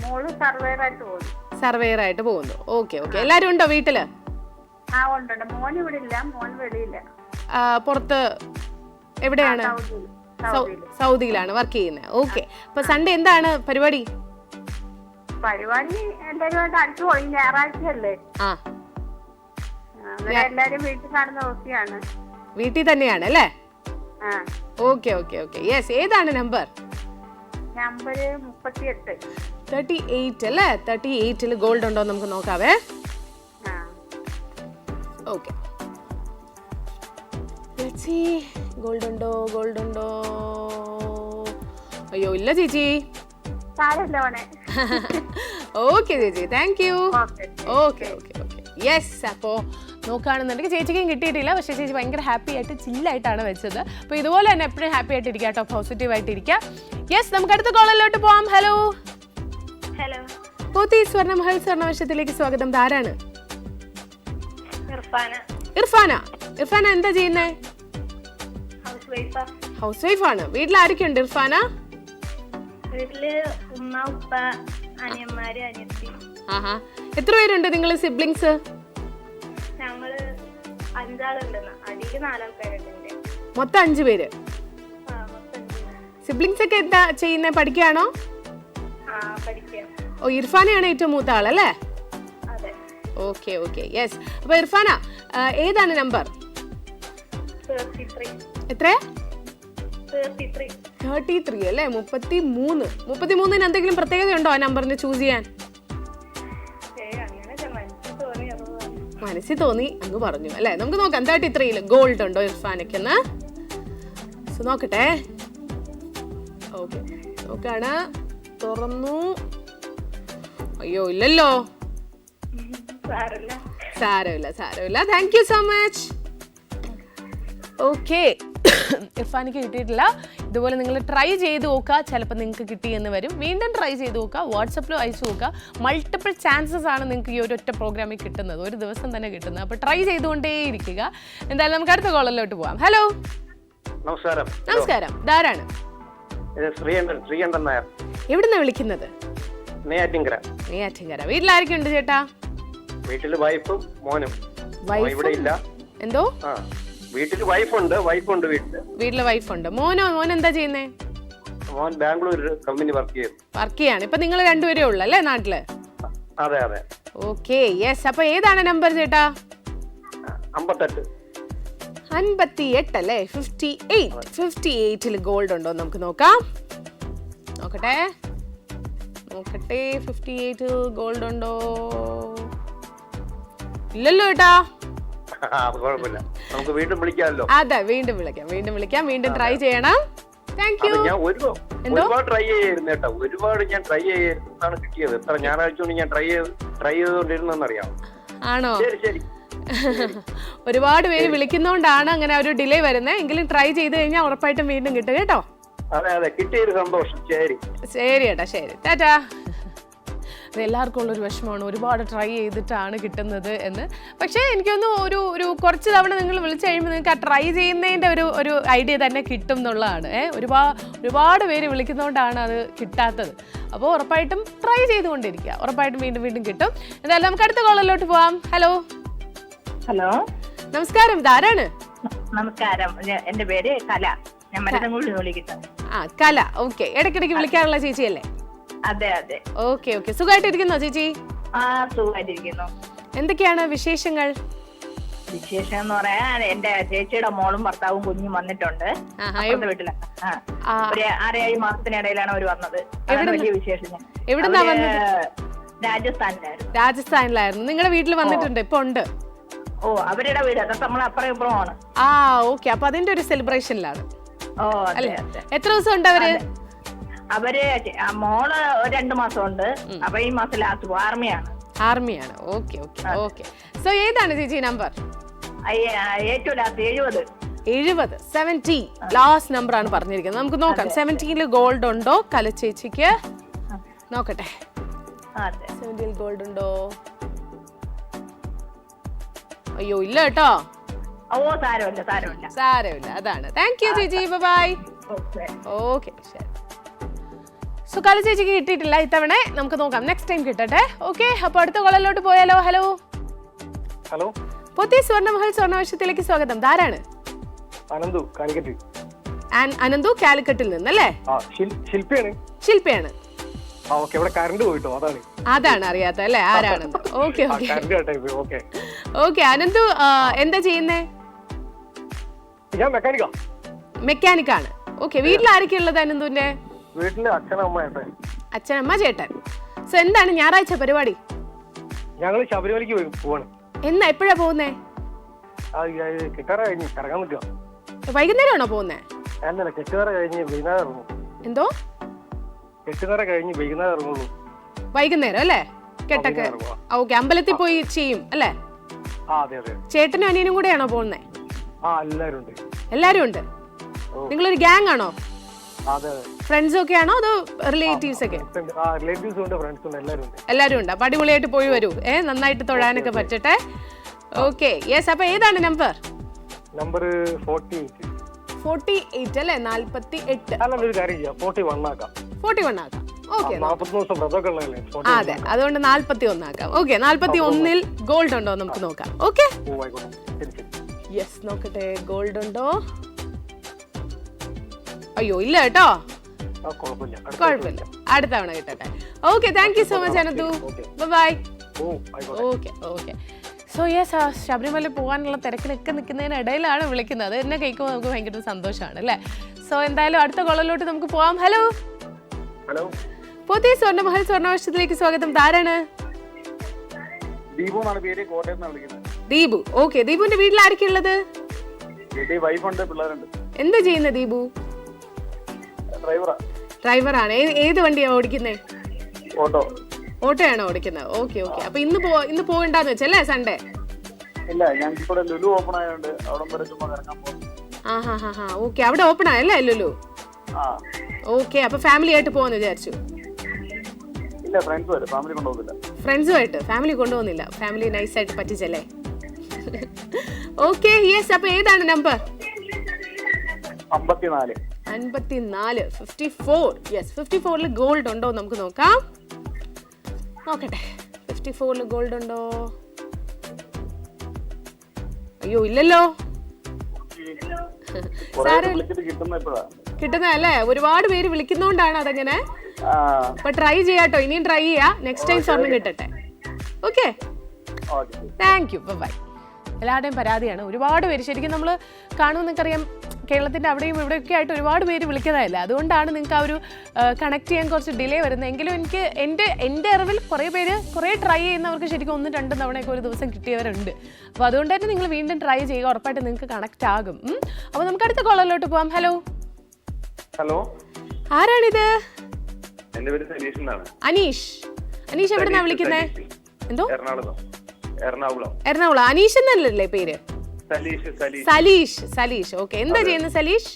മോള് സർവേയർ ആയിട്ട് പോകുന്നു. Okay okay. എല്ലാരും ഉണ്ടോ വീട്ടില്? മോൻ ഇവിടെ ഇല്ല, മോൻ വെളിയില്ല. പുറത്ത് എവിടെയാണ്? സൗദിയിലാണ് വർക്ക് ചെയ്യുന്നത്. ഓക്കെ. അപ്പൊ സൺഡേ എന്താണ് പരിപാടി? എല്ലാരും അടുത്ത് പോയി. ഞായറാഴ്ചയല്ലേ? എല്ലാരും വീട്ടിൽ കാണുന്ന ദിവസമാണ്. വീട്ടിൽ തന്നെയാണ് അല്ലേ? Okay okay okay. യെസ്. ഏതാണ് നമ്പർ? നമ്പർ 38 അല്ലേ? 38 ഗോൾഡ് ഉണ്ടോ നമുക്ക് നോക്കാവേ. ഓക്കെ, ഗോൾഡ് ഉണ്ടോ? അയ്യോ ഇല്ല ചേച്ചി. ഓക്കെ ചേച്ചി, thank you. Okay okay okay. Yes. അപ്പോൾ നോക്കുകയാണെന്നുണ്ടെങ്കിൽ ചേച്ചിക്കും കിട്ടിയിട്ടില്ല. പക്ഷേ ചേച്ചി ഭയങ്കര ഹാപ്പി ആയിട്ട് ചില്ലായിട്ടാണ് വെച്ചത്. അപ്പോൾ ഇതുപോലെ തന്നെ എപ്പോഴും ഹാപ്പി ആയിട്ട് ഇരിക്കുക കേട്ടോ, പോസിറ്റീവ് ആയിട്ട് ഇരിക്കുക. യെസ്, നമുക്ക് അടുത്ത കോളിലോട്ട് പോവാം. ഹലോ പോത്തി സ്വർണ്ണമഹൽ സ്വർണ്ണവർഷത്തിലേക്ക് സ്വാഗതം. ആരാണ്? ഇർഫാന. എന്താ ചെയ്യുന്നേ? വൈഫാ. ഹൗസ് വൈഫ് ആണ്. വീട്ടിൽ ആരൊക്കെയുണ്ട് ഇർഫാന? വീട്ടില് ഉമ്മ, ഉപ്പ, അനിയന്മാര്, അനിയത്തി. ആഹാ. എത്ര പേരുണ്ട് നിങ്ങൾ സിബ്ലിങ്സ്? ഞങ്ങള് 5 ആളുണ്ട്. അടിയില് 4 ആൾക്കാരുണ്ട്. മൊത്തം 5 പേര്. മൊത്തം സിബ്ലിങ്സ് ഒക്കെ എന്താ ചെയ്യുന്നേ? പഠിക്കുകയാണോ? പഠിക്കാം. ഓ, ഇർഫാനയാണ് ഏറ്റവും മൂത്ത ആളല്ലേ? അതെ. Okay okay, yes. അപ്പൊ ഇർഫാന, ഏതാണ് നമ്പർ? 33. എത്രയാ? 33. 33 അല്ലേ? 33. 33ന് എന്തെങ്കിലും പ്രത്യേകത ഉണ്ടോ ആ നമ്പറിന് ചൂസ് ചെയ്യാൻ? മനസ്സിൽ തോന്നി അങ്ങ് പറഞ്ഞു അല്ലേ? നമുക്ക് നോക്കാം. 33 ഗോൾഡ് ഉണ്ടോ ഇർഫാനക്കെന്ന്? നോക്കട്ടെ. ഓക്കെ, നോക്കാണ്. തുറന്നു. അയ്യോ, ഇല്ലല്ലോ. സാരമില്ല. Thank you so much. Okay, ഇർഫാനിക്ക് കിട്ടിയിട്ടില്ല. ഇതുപോലെ നിങ്ങൾ ട്രൈ ചെയ്ത് നോക്കുക. ചിലപ്പോൾ നിങ്ങൾക്ക് കിട്ടിയെന്ന് വരും. വീണ്ടും ട്രൈ ചെയ്ത് നോക്കുക. വാട്സപ്പിലും അയച്ചു നോക്കുക. മൾട്ടിപ്പിൾ ചാൻസസ് ആണ് നിങ്ങൾക്ക് ഈ ഒരൊറ്റ പ്രോഗ്രാമിൽ കിട്ടുന്നത്, ഒരു ദിവസം തന്നെ കിട്ടുന്നത്. അപ്പോൾ ട്രൈ ചെയ്തുകൊണ്ടേ ഇരിക്കുക. എന്തായാലും നമുക്ക് അടുത്ത കോളിലോട്ട് പോവാം. ഹലോ, നമസ്കാരം. ഇതാരാണ്? ശ്രീകണ്ഠൻ നായർ. എവിടുന്നാ വിളിക്കുന്നത്? നെയ്യാറ്റിൻകര. വീട്ടിലാരൊക്കെ ഉണ്ട് ചേട്ടാ? വീട്ടില് വൈഫും മോനും. ഇവിടെ ഇല്ല. എന്തോ? വീട്ടില് വൈഫുണ്ട്. വീട്ടില് വൈഫുണ്ട്. മോൻ എന്താ ചെയ്യുന്നേ? മോൻ ബാംഗ്ലൂർ കമ്പനി വർക്ക് ചെയ്യാണ്. ഇപ്പൊ നിങ്ങൾ രണ്ടുപേരേ ഉള്ളു അല്ലേ നാട്ടില്? അതെ. Okay, yes. അപ്പൊ ഏതാണ് നമ്പർ ചേട്ടാ? 58 അല്ലേ? 58 ഗോൾഡ് ഉണ്ടോ നമുക്ക് നോക്കാം. നോക്കട്ടെ. 58 ഗോൾഡ് ഉണ്ടോ? ഇല്ലല്ലോ ചേട്ടാ. നമുക്ക് വീണ്ടും വിളിക്കാമല്ലോ. അതെ, വീണ്ടും വിളിക്കാം. വീണ്ടും ട്രൈ ചെയ്യണം. Thank you. ഞാൻ ഒരുപാട് ട്രൈ ചെയ്യായിരുന്നു കേട്ടോ. ഞാൻ ട്രൈ ചെയ്താണ് കിട്ടിയത്. എത്ര ഞായറാഴ്ച കൊണ്ട് ഞാൻ ട്രൈ ചെയ്തുകൊണ്ടിരുന്നറിയാം. ആണോ? ശരി. ഒരുപാട് പേര് വിളിക്കുന്നോണ്ടാണ് അങ്ങനെ ഒരു ഡിലേ വരുന്നത്. എങ്കിലും ട്രൈ ചെയ്ത് കഴിഞ്ഞാൽ ഉറപ്പായിട്ടും വീണ്ടും കിട്ടും കേട്ടോ. അതെ, കിട്ടിയൊരു സന്തോഷം. ശരി ചേട്ടാ, ശരി, ടാറ്റാ. അത് എല്ലാവർക്കും ഉള്ളൊരു വിഷമമാണ്, ഒരുപാട് ട്രൈ ചെയ്തിട്ടാണ് കിട്ടുന്നത് എന്ന്. പക്ഷേ എനിക്കൊന്ന് ഒരു കുറച്ച് തവണ നിങ്ങൾ വിളിച്ചു കഴിയുമ്പോൾ നിങ്ങൾക്ക് ആ ട്രൈ ചെയ്യുന്നതിൻ്റെ ഒരു ഐഡിയ തന്നെ കിട്ടും എന്നുള്ളതാണ്. ഒരുപാട് പേര് വിളിക്കുന്നതുകൊണ്ടാണ് അത് കിട്ടാത്തത്. അപ്പോൾ ഉറപ്പായിട്ടും ട്രൈ ചെയ്തുകൊണ്ടിരിക്കുക. ഉറപ്പായിട്ടും വീണ്ടും കിട്ടും. എന്തായാലും നമുക്ക് അടുത്ത കോളിലോട്ട് പോവാം. ഹലോ, നമസ്കാരം. ഇതാരാണ്? നമസ്കാരം. എന്റെ പേര് കല. ഞാൻ മരുന്നങ്ങോട്ട് വിളിക്കുന്നത്. കല. ഓക്കെ, ഇടയ്ക്കിടയ്ക്ക് വിളിക്കാറുള്ള ചേച്ചിയല്ലേ? അതെ. ഓക്കെ. സുഖമായിട്ടിരിക്കുന്നോ ചേച്ചി? സുഖമായിട്ടിരിക്കുന്നു. എന്തൊക്കെയാണ് വിശേഷങ്ങൾ? വിശേഷം എന്ന് പറയാൻ എന്റെ ചേച്ചിയുടെ മോളും ഭർത്താവും കുഞ്ഞും വന്നിട്ടുണ്ട് വീട്ടില്. ഒരു 6-7 മാസത്തിനിടയിലാണ് അവര് വന്നത്. വലിയ വിശേഷം. എവിടുന്നാ വന്നത്? രാജസ്ഥാനിലായിരുന്നു. നിങ്ങളുടെ വീട്ടിൽ വന്നിട്ടുണ്ട്? ഇപ്പൊ ഉണ്ട്? അവരുടെ വീട് നമ്മൾ അപ്പുറം ഇപ്പുറമാണ്. ഓക്കെ. അപ്പൊ അതിന്റെ ഒരു സെലിബ്രേഷനിലാണ്. അല്ലേ? എത്ര ദിവസം ഉണ്ട് അവര്? അവര് മോള് 2 മാസം ഉണ്ട്. അപ്പൊ ഈ മാസം ലാസ്റ്റ് ആർമിയാണ്. ഓക്കെ. സോ ഏതാണ് ചേച്ചി നമ്പർ? ഏറ്റവും ലാസ്റ്റ് 70 ലാസ്റ്റ് നമ്പർ ആണ് പറഞ്ഞിരിക്കുന്നത്. നമുക്ക് നോക്കാം. 17 ഗോൾഡ് ഉണ്ടോ കല ചേച്ചിക്ക്? നോക്കട്ടെ. 17 ഗോൾഡ് ഉണ്ടോ? അയ്യോ, ഇല്ല കേട്ടോ. സാരമില്ല. അതാണ്. താങ്ക് യു ചേച്ചി. ബൈ. ഓക്കെ, ശരി. സോ കല ചേച്ചിക്ക് കിട്ടിയിട്ടില്ല ഇത്തവണ. നമുക്ക് നോക്കാം, നെക്സ്റ്റ് ടൈം കിട്ടട്ടെ. ഓക്കെ, അപ്പൊ അടുത്ത കോളിലോട്ട് പോയാലോ? ഹലോ. പുതിയ സ്വർണ്ണമഹൽ സ്വർണ്ണവർഷത്തിലേക്ക് സ്വാഗതം. ധാരാണ്? അനന്തു, കാലിക്കറ്റ്. അനന്തു കാലിക്കറ്റിൽ നിന്നല്ലേ? ശില്പയാണ്. അതാണ് അറിയാത്ത അല്ലേ ആരാണെന്ന്? ഓക്കെ. അനന്തു എന്താ ചെയ്യുന്നേ? മെക്കാനിക്കാണ്. ഓക്കെ. വീട്ടിൽ ആരൊക്കെ ഉള്ളത് അനന്തുവിന്റെ? അച്ഛനമ്മ ചേട്ടൻ. സോ എന്താണ് ഞായറാഴ്ച പരിപാടി? ഞങ്ങൾ ശബരിമലയ്ക്ക് പോവാണ്. എപ്പോഴാ പോകുന്നേ? വൈകുന്നേരമാണോ പോകുന്നേ? എന്തോ? വൈകുന്നേരം അല്ലേ? കെട്ടൊക്കെ. ഓക്കെ. അമ്പലത്തിൽ പോയി ചെയ്യും അല്ലേ? ചേട്ടനും അനിയനും കൂടെയാണോ പോകുന്നേ? എല്ലാരും ഉണ്ട്. നിങ്ങളൊരു ഗ്യാങ് ആണോ? ഫ്രണ്ട്സ് ഒക്കെ ആണോ അതോ റിലേറ്റീവ്സ് ഒക്കെ? എല്ലാരും ഉണ്ട്. അപ്പൊ അടിപൊളിയായിട്ട് പോയി വരൂ. നന്നായിട്ട് തൊഴാനൊക്കെ പറ്റട്ടെ. Okay, yes. അപ്പൊ ഏതാണ് നമ്പർ? 48 അല്ലേ? 48. അല്ല ഒരു കാര്യം ചെയ്യാം, 41 ആക്കാം. 41 ആക്കാം. ഓക്കെ, 40 ദിവസം വ്രതമൊക്കെ ഉള്ളതല്ലേ? അതെ, അതുകൊണ്ട് 41 ആക്കാം. ഓക്കെ, 41 ഗോൾഡ് ഉണ്ടോ നമുക്ക് നോക്കാം. ഓക്കെ, ആയിക്കോട്ടെ. ശരി ശരി. യെസ്, നോക്കട്ടെ ഗോൾഡ് ഉണ്ടോ. അയ്യോ ഇല്ല കേട്ടോ. കുഴപ്പമില്ല. കുഴപ്പമില്ല, അടുത്ത തവണ കിട്ടട്ടെ. Okay, thank you so much Ananthu. Bye. Okay okay. So yes, Sabarimala പോകാനുള്ള തിരക്കിലൊക്കെ നിൽക്കുന്നതിനിടയിലാണ് വിളിക്കുന്നത്. അത് എന്നെ കേൾക്കുമ്പോൾ നമുക്ക് ഭയങ്കര സന്തോഷമാണ് അല്ലേ? സോ എന്തായാലും അടുത്ത കോളിലോട്ട് നമുക്ക് പോവാം. ഹലോ ഹലോ, പോത്തി സ്വർണ്ണമഹൽ സ്വർണ്ണവർഷത്തിലേക്ക് സ്വാഗതം. താരാണ്? ദീപു എന്നാണ് പേര്, കോട്ടയത്ത് നിന്നാണ് വിളിക്കുന്നത്. ദീപു. ഓക്കെ, ദീപുവിന്റെ വീട്ടിൽ ആരൊക്കെ ഉള്ളത്? വീട്ടിൽ വൈഫുണ്ട്, പിള്ളേരുണ്ട്. എന്താ ചെയ്യുന്നത് ദീപു? ഡ്രൈവറാ. ഡ്രൈവറാണ്. ഏത് വണ്ടിയാണ് ഓടിക്കുന്നത്? ഓട്ടോ. ഓട്ടോയാണോ ഓടിക്കുന്നത്? Okay okay. അപ്പൊ ഇന്ന് പോകണ്ടെന്ന് വെച്ചല്ലേ, സൺഡേ? ഇല്ല, ഞാൻ ഇവിടെ ലുലു ഓപ്പൺ ആയതുകൊണ്ട് അവിടെ വരെ ചുമ്മാ ഇറങ്ങാൻ പോകും. ആ ഓക്കെ. അവിടെ ഓപ്പൺ ആയല്ലേ ലുലു? ഓക്കെ, അപ്പൊ ഫാമിലി ആയിട്ട് പോവാന്ന് വിചാരിച്ചു? ഇല്ല, ഫ്രണ്ട്സ് വരും, ഫാമിലി കൊണ്ടുപോകില്ല. ഫ്രണ്ട്സുമായിട്ട്? ഫാമിലി കൊണ്ടുപോകുന്നില്ല, ഫാമിലി നൈസായിട്ട് പറ്റിച്ചല്ലേ? Okay, yes. അപ്പൊ ഏതാണ് നമ്പർ? 54. 54. യെസ്, 54 ഗോൾഡ് ഉണ്ടോ നമുക്ക് നോക്കാം. നോക്കട്ടെ, 54 ഗോൾഡ് ഉണ്ടോ? അയ്യോ ഇല്ലല്ലോ. കിട്ടുന്നതല്ലേ? ഒരുപാട് പേര് വിളിക്കുന്നോണ്ടാണ് അതങ്ങനെ. അപ്പൊ ട്രൈ ചെയ്യാട്ടോ, ഇനിയും ട്രൈ ചെയ്യാ. നെക്സ്റ്റ് ടൈം സ്വർണ്ണം കിട്ടട്ടെ. Okay, thank you. ബൈ. എല്ലാവരുടെയും പരാതിയാണ്, ഒരുപാട് പേര് ശരിക്കും നമ്മൾ കാണുമെന്ന് നിങ്ങൾക്കറിയാം, കേരളത്തിൻ്റെ അവിടെയും ഇവിടെയൊക്കെ ആയിട്ട് ഒരുപാട് പേര് വിളിക്കുന്നതല്ല. അതുകൊണ്ടാണ് നിങ്ങൾക്ക് ആ ഒരു കണക്ട് ചെയ്യാൻ കുറച്ച് ഡിലേ വരുന്നത്. എങ്കിലും എനിക്ക് എൻ്റെ അറിവിൽ കുറേ പേര് കുറേ ട്രൈ ചെയ്യുന്നവർക്ക് ശരിക്കും 1-2 തവണയൊക്കെ ഒരു ദിവസം കിട്ടിയവരുണ്ട്. അപ്പോൾ അതുകൊണ്ട് തന്നെ നിങ്ങൾ വീണ്ടും ട്രൈ ചെയ്യുക, ഉറപ്പായിട്ട് നിങ്ങൾക്ക് കണക്ട് ആകും. അപ്പോൾ നമുക്ക് അടുത്ത കോളറിലോട്ട് പോവാം. ഹലോ ഹലോ, ആരാണിത്? എന്റെ പേര് സലീഷ് എന്നാണ്. അനീഷ്. അനീഷ് എവിടെന്നാ വിളിക്കുന്നേ? എന്തോ? എറണാകുളം. അനീഷ് എന്നല്ലേ പേര്? സലീഷ്. ഓക്കെ, എന്താ ചെയ്യുന്നത് സലീഷ്?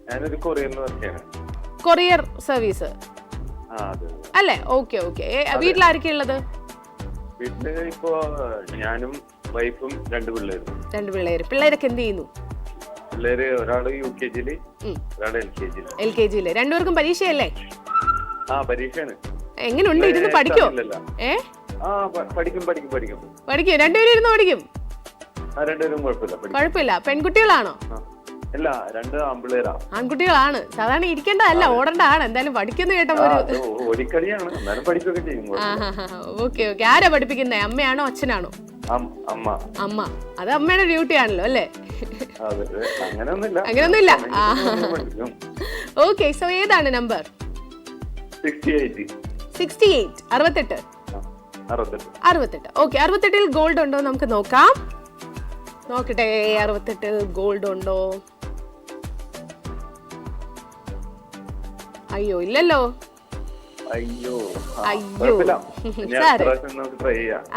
ഞാനൊരു കൊറിയറിൽ വർക്ക് ചെയ്യാണ്. കൊറിയർ സർവീസ് അല്ലേ? Okay okay. വീട്ടിലാരൊക്കെ ഉള്ളത്? വീട്ടില് ഇപ്പോ ഞാനും വൈഫും 2 പിള്ളേരും. 2 പിള്ളേര്. പിള്ളേരൊക്കെ എന്ത് ചെയ്യുന്നു? പിള്ളേര് ഒരാള് UKG-ല്, ഒരാള് LKG-ല്. 2 പേർക്കും പരീക്ഷയല്ലേ? പരീക്ഷയാണ്. എങ്ങനെയുണ്ട്? ഇരുന്ന് പഠിക്കോ? പഠിക്കും. 2 ഇരുന്ന് പഠിക്കും? 2 കുഴപ്പമില്ല. പെൺകുട്ടികളാണോ? അല്ല, 2 ആൺപിള്ളേരാ. ആൺകുട്ടികളാണ്. സാധാരണ ഇരിക്കേണ്ടതല്ല, ഓടേണ്ടതാണ്. എന്തായാലും പഠിക്കുന്ന കേട്ടപ്പോ ഓടിക്കളിയാണ്, എന്നാലും പഠിക്കുകയൊക്കെ ചെയ്യും. Okay okay. ആരാ പഠിപ്പിക്കുന്നേ? അമ്മയാണോ അച്ഛനാണോ? അമ്മ. അത് അമ്മയുടെ ഡ്യൂട്ടി ആണല്ലോ അല്ലേ? അങ്ങനൊന്നുമില്ല. ഓക്കെ, സോ ഏതാണ് നമ്പർ? 68. 68. 68. ഓക്കെ, 68 ഗോൾഡ് ഉണ്ടോ നമുക്ക് നോക്കാം. നോക്കട്ടെ, 68 ഗോൾഡ് ഉണ്ടോ? അയ്യോ ഇല്ലല്ലോ. അയ്യോ.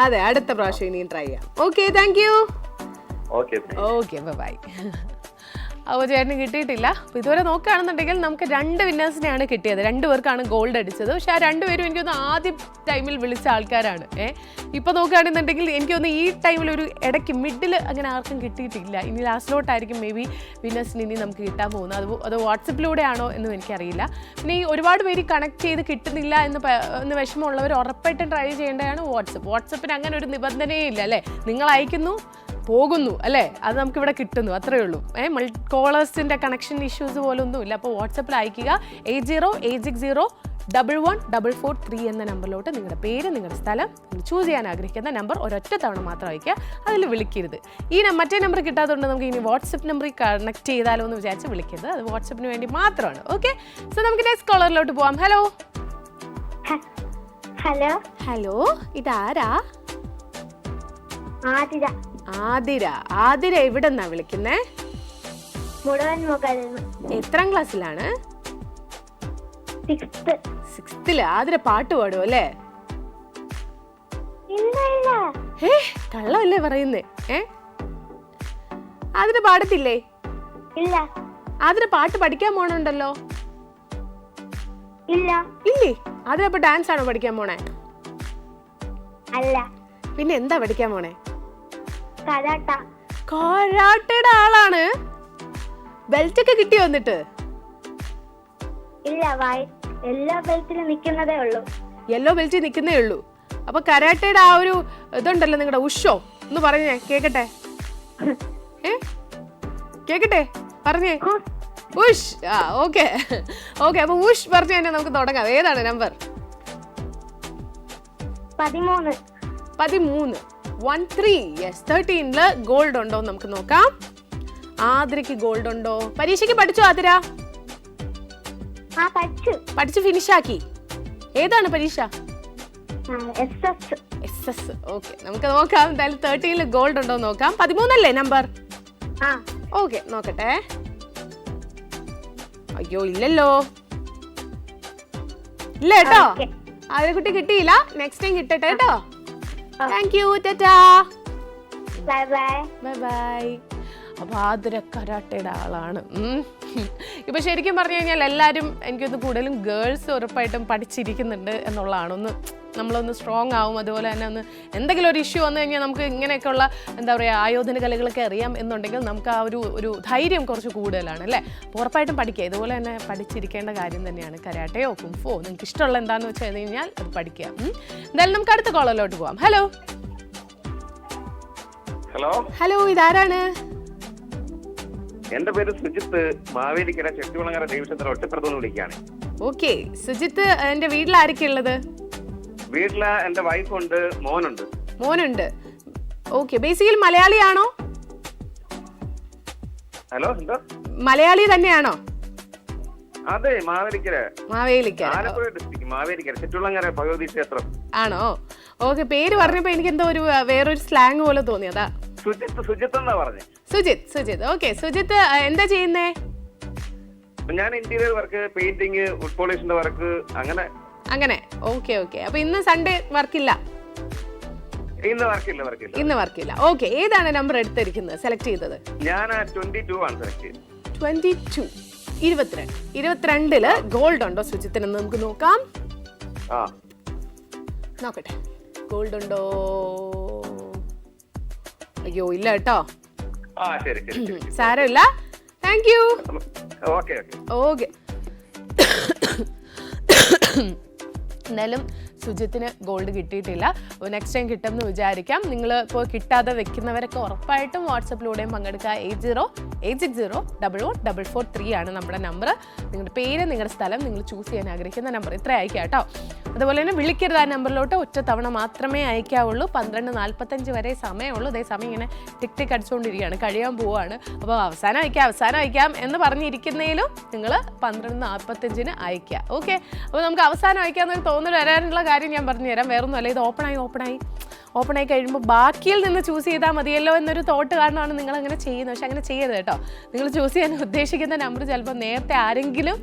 അതെ, അടുത്ത പ്രാവശ്യം ഇനിയും ട്രൈ ചെയ്യാം. Okay, thank you. Okay, bye. അപ്പോൾ ചേട്ടന് കിട്ടിയിട്ടില്ല. അപ്പോൾ ഇതുവരെ നോക്കുകയാണെന്നുണ്ടെങ്കിൽ നമുക്ക് 2 വിന്നേഴ്സിനെയാണ് കിട്ടിയത്. 2 പേർക്കാണ് ഗോൾഡ് അടിച്ചത്. പക്ഷേ ആ 2 പേരും എനിക്കൊന്ന് ആദ്യ ടൈമിൽ വിളിച്ച ആൾക്കാരാണ്. ഇപ്പോൾ നോക്കുകയാണെന്നുണ്ടെങ്കിൽ എനിക്കൊന്ന് ഈ ടൈമിൽ ഒരു ഇടയ്ക്ക് മിഡിൽ അങ്ങനെ ആർക്കും കിട്ടിയിട്ടില്ല. ഇനി ലാസ്റ്റിലോട്ടായിരിക്കും മേ ബി വിന്നേഴ്സിന് ഇനി നമുക്ക് കിട്ടാൻ പോകുന്നത്. അത് വാട്സപ്പിലൂടെയാണോ എന്നും എനിക്കറിയില്ല. പിന്നെ ഈ ഒരുപാട് പേര് കണക്ട് ചെയ്ത് കിട്ടുന്നില്ല എന്ന് വിഷമമുള്ളവർ ഉറപ്പായിട്ടും ട്രൈ ചെയ്യേണ്ടതാണ് വാട്സപ്പിന് അങ്ങനെ ഒരു നിബന്ധനയേ ഇല്ല അല്ലേ? നിങ്ങൾ അയക്കുന്നു, പോകുന്നു അല്ലേ? അത് നമുക്കിവിടെ കിട്ടുന്നു, അത്രയേ ഉള്ളൂ. കോളേഴ്സിൻ്റെ കണക്ഷൻ ഇഷ്യൂസ് പോലൊന്നും ഇല്ല. അപ്പോൾ വാട്സപ്പിൽ അയക്കുക 8086011443 എന്ന നമ്പറിലോട്ട് നിങ്ങളുടെ പേര്, നിങ്ങളുടെ സ്ഥലം, ചൂസ് ചെയ്യാൻ ആഗ്രഹിക്കുന്ന നമ്പർ ഒരൊറ്റ തവണ മാത്രം അയക്കുക. അതിൽ വിളിക്കരുത്. മറ്റേ നമ്പർ കിട്ടാത്തതുകൊണ്ട് നമുക്ക് ഇനി വാട്സപ്പ് നമ്പറിൽ കണക്ട് ചെയ്താലോ എന്ന് വിചാരിച്ച് വിളിക്കരുത്. അത് വാട്സപ്പിന് വേണ്ടി മാത്രമാണ്. ഓക്കെ, സോ നമുക്ക് നെക്സ്റ്റ് കോളറിലോട്ട് പോവാം. ഹലോ ഇതാരാ? ആതിര. എവിടെ നിന്നാ വിളിക്കുന്നേ? എത്രാം ക്ലാസ്സിലാണ്? 6th. ആതിര പാട്ട് പാടും അല്ലേ? കള്ളമല്ലേ പറയുന്നേ? ആതിര പാടത്തില്ലേ? ആതിര പാട്ട് പഠിക്കാൻ പോണുണ്ടല്ലോ? ഇല്ലേ? ആതിര അപ്പൊ ഡാൻസ് ആണോ പഠിക്കാൻ പോണേ? അല്ല. പിന്നെ എന്താ പഠിക്കാൻ പോണേ? കരാട്ടയുടെ ആളാണ്. ബെൽറ്റ് ഒക്കെ കിട്ടി വന്നിട്ട്? ഇല്ല, എല്ലാ ബെൽറ്റിലും നിൽക്കുന്നതേ ഉള്ളൂ. യെല്ലോ ബെൽറ്റ് നിൽക്കുന്നേ ഉള്ളൂ. അപ്പൊ കരാട്ടയുടെ ആ ഒരു ഇതുണ്ടല്ലോ നിങ്ങളുടെ ഉഷോ ഒന്ന് പറഞ്ഞേ കേക്കട്ടെ. കേക്കട്ടെ പറഞ്ഞേ. ഉഷ്. ആ ഓക്കെ ഓക്കെ. അപ്പൊ ഉഷ് പറഞ്ഞു തന്നെ നമുക്ക് തുടങ്ങാം. ഏതാണ് നമ്പർ? 13. 13. 13. യെസ്. 13-ല് ഗോൾഡ് ഉണ്ടോ നമുക്ക് നോക്കാം. ആതിരയ്ക്ക് ഗോൾഡ് ഉണ്ടോ? പരീക്ഷയ്ക്ക് പഠിച്ചോ ആതിര? പഠിച്ച് ഫിനിഷാക്കി. ഏതാണ് പരീക്ഷ? SS. ഓക്കെ, നമുക്ക് നോക്കാം. എന്തായാലും 13-ല് ഗോൾഡ് ഉണ്ടോ നോക്കാം. 13 നമ്പർ? ഓക്കെ, നോക്കട്ടെ. അയ്യോ ഇല്ലല്ലോ. ഇല്ല കേട്ടോ, ആതിരക്കുട്ടി കിട്ടിയില്ല. നെക്സ്റ്റ് ടൈം കിട്ടട്ടെ കേട്ടോ. Thank you. Tata. Bye by. Bye bye. അപ്പൊ ആതിര കരാട്ടയുടെ ആളാണ്. ഇപ്പൊ ശരിക്കും പറഞ്ഞു കഴിഞ്ഞാൽ എല്ലാവരും എനിക്കൊന്ന് കൂടുതലും ഗേൾസ് ഉറപ്പായിട്ടും പഠിച്ചിരിക്കുന്നുണ്ട് എന്നുള്ളതാണ്. നമ്മളൊന്ന് സ്ട്രോങ് ആവും. അതുപോലെ തന്നെ ഒന്ന് എന്തെങ്കിലും ഒരു ഇഷ്യൂ വന്നു കഴിഞ്ഞാൽ നമുക്ക് ഇങ്ങനെയൊക്കെയുള്ള എന്താ പറയുക ആയോധന കലകളൊക്കെ അറിയാം എന്നുണ്ടെങ്കിൽ നമുക്ക് ആ ഒരു ധൈര്യം കുറച്ച് കൂടുതലാണ് അല്ലേ. അപ്പോൾ ഉറപ്പായിട്ടും പഠിക്കുക. ഇതുപോലെ തന്നെ പഠിച്ചിരിക്കേണ്ട കാര്യം തന്നെയാണ് കരാട്ടയോ കുംഫോ. നിങ്ങൾക്ക് ഇഷ്ടമുള്ള എന്താണെന്ന് വെച്ച് കഴിഞ്ഞാൽ അത് പഠിക്കുക. എന്തായാലും നമുക്ക് അടുത്ത കോളിലോട്ട് പോവാം. ഹലോ. ഹലോ, ഇതാരാണ്? എന്റെ പേര് സുജിത്ത്. മാവേലിക്കര ചെട്ടികുളങ്ങര ദേവീക്ഷേത്ര ഒറ്റപ്പുറത്തുനിന്ന് വിളിക്കുകയാണ്. ഓക്കെ സുജിത്ത്, എന്റെ വീട്ടിൽ ആരൊക്കെ ഉള്ളത്? വീട്ടില് എന്റെ വൈഫുണ്ട്, മോനുണ്ട്. Okay, basically മലയാളിയാണോ? ഹലോ, എന്താ മലയാളി തന്നെയാണോ? അതെ, മാവേലിക്കര ആലപ്പുഴ ഡിസ്ട്രിക്ട് മാവേലിക്കര ചെട്ടികുളങ്ങര ഭഗവതി ക്ഷേത്രം. ആണോ? ഓക്കെ, പേര് പറഞ്ഞപ്പോ എനിക്ക് എന്തോ ഒരു വേറൊരു സ്ലാങ് പോലെ തോന്നി. അതാ സുജിത്ത് എന്നാ പറഞ്ഞേ. സുജിത്ത്. ഓക്കെ സുജിത്ത്, എന്താ ചെയ്യുന്നേ? ഞാൻ ഇന്റീരിയർ വർക്ക്, പെയിന്റിങ്, വുഡ് പോളിഷിന്റെ വർക്ക്, അങ്ങനെ. ഓക്കെ. അപ്പൊ ഇന്ന് സൺഡേ വർക്കില്ല? ഇന്ന് വർക്കില്ല. ഓക്കെ, ഏതാണ് നമ്പർ എടുത്തിരിക്കുന്നത്, സെലക്ട് ചെയ്തത്? ഞാൻ 22 ആണ് സെലക്ട് ചെയ്തത്. 22. 22-ല് ഗോൾഡ് ഉണ്ടോ സുജിത്തിന് നമുക്ക് നോക്കാം. നോക്കട്ടെ, ഗോൾഡ് ഉണ്ടോ? അയ്യോ ഇല്ല കേട്ടോ. സാരമില്ല. Thank you. ഓക്കെ. എന്തായാലും സുജിത്തിന് ഗോൾഡ് കിട്ടിയിട്ടില്ല. നെക്സ്റ്റ് ടൈം കിട്ടുമെന്ന് വിചാരിക്കാം. നിങ്ങൾ ഇപ്പോൾ കിട്ടാതെ വെക്കുന്നവരൊക്കെ ഉറപ്പായിട്ടും വാട്സപ്പിലൂടെയും പങ്കെടുക്കുക. 8086114443 ആണ് നമ്മുടെ നമ്പർ. നിങ്ങളുടെ പേര്, നിങ്ങളുടെ സ്ഥലം, നിങ്ങൾ ചൂസ് ചെയ്യാൻ ആഗ്രഹിക്കുന്ന നമ്പർ ഇത്ര അയക്കാം കേട്ടോ. അതുപോലെ തന്നെ വിളിക്കരുത്. ആ നമ്പറിലോട്ട് ഒറ്റ തവണ മാത്രമേ അയക്കാവുള്ളൂ. 12:45 വരെ സമയമുള്ളൂ. അതേ സമയം ഇങ്ങനെ ടിക് അടിച്ചുകൊണ്ടിരിക്കുകയാണ്, കഴിയാൻ പോവുകയാണ്. അപ്പോൾ അവസാനം അയക്കാം എന്ന് പറഞ്ഞിരിക്കുന്നതിലും നിങ്ങൾ 12:45 അയക്കുക. ഓക്കെ, അപ്പോൾ നമുക്ക് അവസാനം അയക്കാമെന്നൊരു തോന്നൽ വരാനുള്ള കാര്യം ഞാൻ പറഞ്ഞുതരാം. വേറൊന്നുമല്ല, ഇത് ഓപ്പണായി കഴിയുമ്പോൾ ബാക്കിയിൽ നിന്ന് ചൂസ് ചെയ്താൽ മതിയല്ലോ എന്നൊരു തോട്ട് കാരണമാണ് നിങ്ങൾ അങ്ങനെ ചെയ്യുന്നത്. പക്ഷെ അങ്ങനെ ചെയ്യരുത് കേട്ടോ. നിങ്ങൾ ചൂസ് ചെയ്യാൻ ഉദ്ദേശിക്കുന്ന നമ്പർ ചിലപ്പോൾ നേരത്തെ ആരെങ്കിലും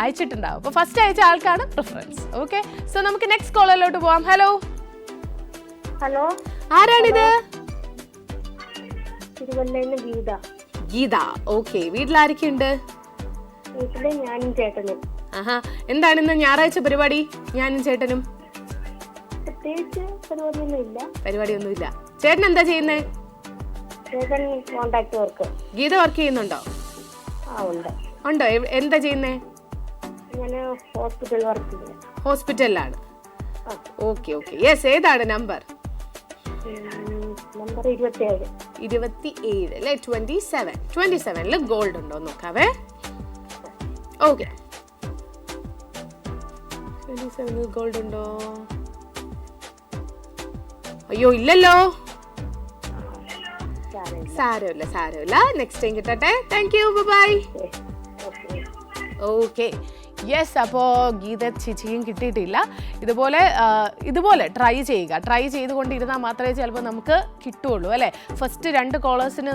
അയച്ചിട്ടുണ്ടാവും. അപ്പോൾ ഫസ്റ്റ് അയച്ച ആൾക്കാണ് പ്രിഫറൻസ്. ഓക്കെ, സോ നമുക്ക് നെക്സ്റ്റ് കോളിലോട്ട് പോവാം. ഹലോ. ആരാണിത്? ഗീത. ഓക്കെ, വീട്ടിലാരൊക്കെയുണ്ട്? ഞാനും ചേട്ടനും. ആഹാ, എന്താണ് ഇന്ന് ഞായറാഴ്ച പരിപാടി? ഞാനും ചേട്ടനും പരിപാടിയൊന്നുമില്ല. ചേട്ടൻ എന്താ ചെയ്യുന്നേ? ഗീത വർക്ക് ചെയ്യുന്നുണ്ടോ? ഉണ്ടോ? എന്താ ചെയ്യുന്നേ? ഹോസ്പിറ്റലിലാണ്. ഓക്കെ. യെസ്, ഏതാണ് നമ്പർ? 27 അല്ലേ? 27-ല് ഗോൾഡ് ഉണ്ടോ നോക്കാവേ. ഓക്കെ, 27 ഗോൾഡ് ഉണ്ടോ? അയ്യോ ഇല്ലല്ലോ. സാരമില്ല. നെക്സ്റ്റ് ടൈം കിട്ടട്ടെ. Thank you. Bye. Okay, yes. അപ്പോൾ ഗീത ചേച്ചിയും കിട്ടിയിട്ടില്ല. ഇതുപോലെ ട്രൈ ചെയ്തുകൊണ്ടിരുന്നാൽ മാത്രമേ ചിലപ്പോൾ നമുക്ക് കിട്ടുള്ളൂ അല്ലേ. ഫസ്റ്റ് 2 കോളേഴ്സിന്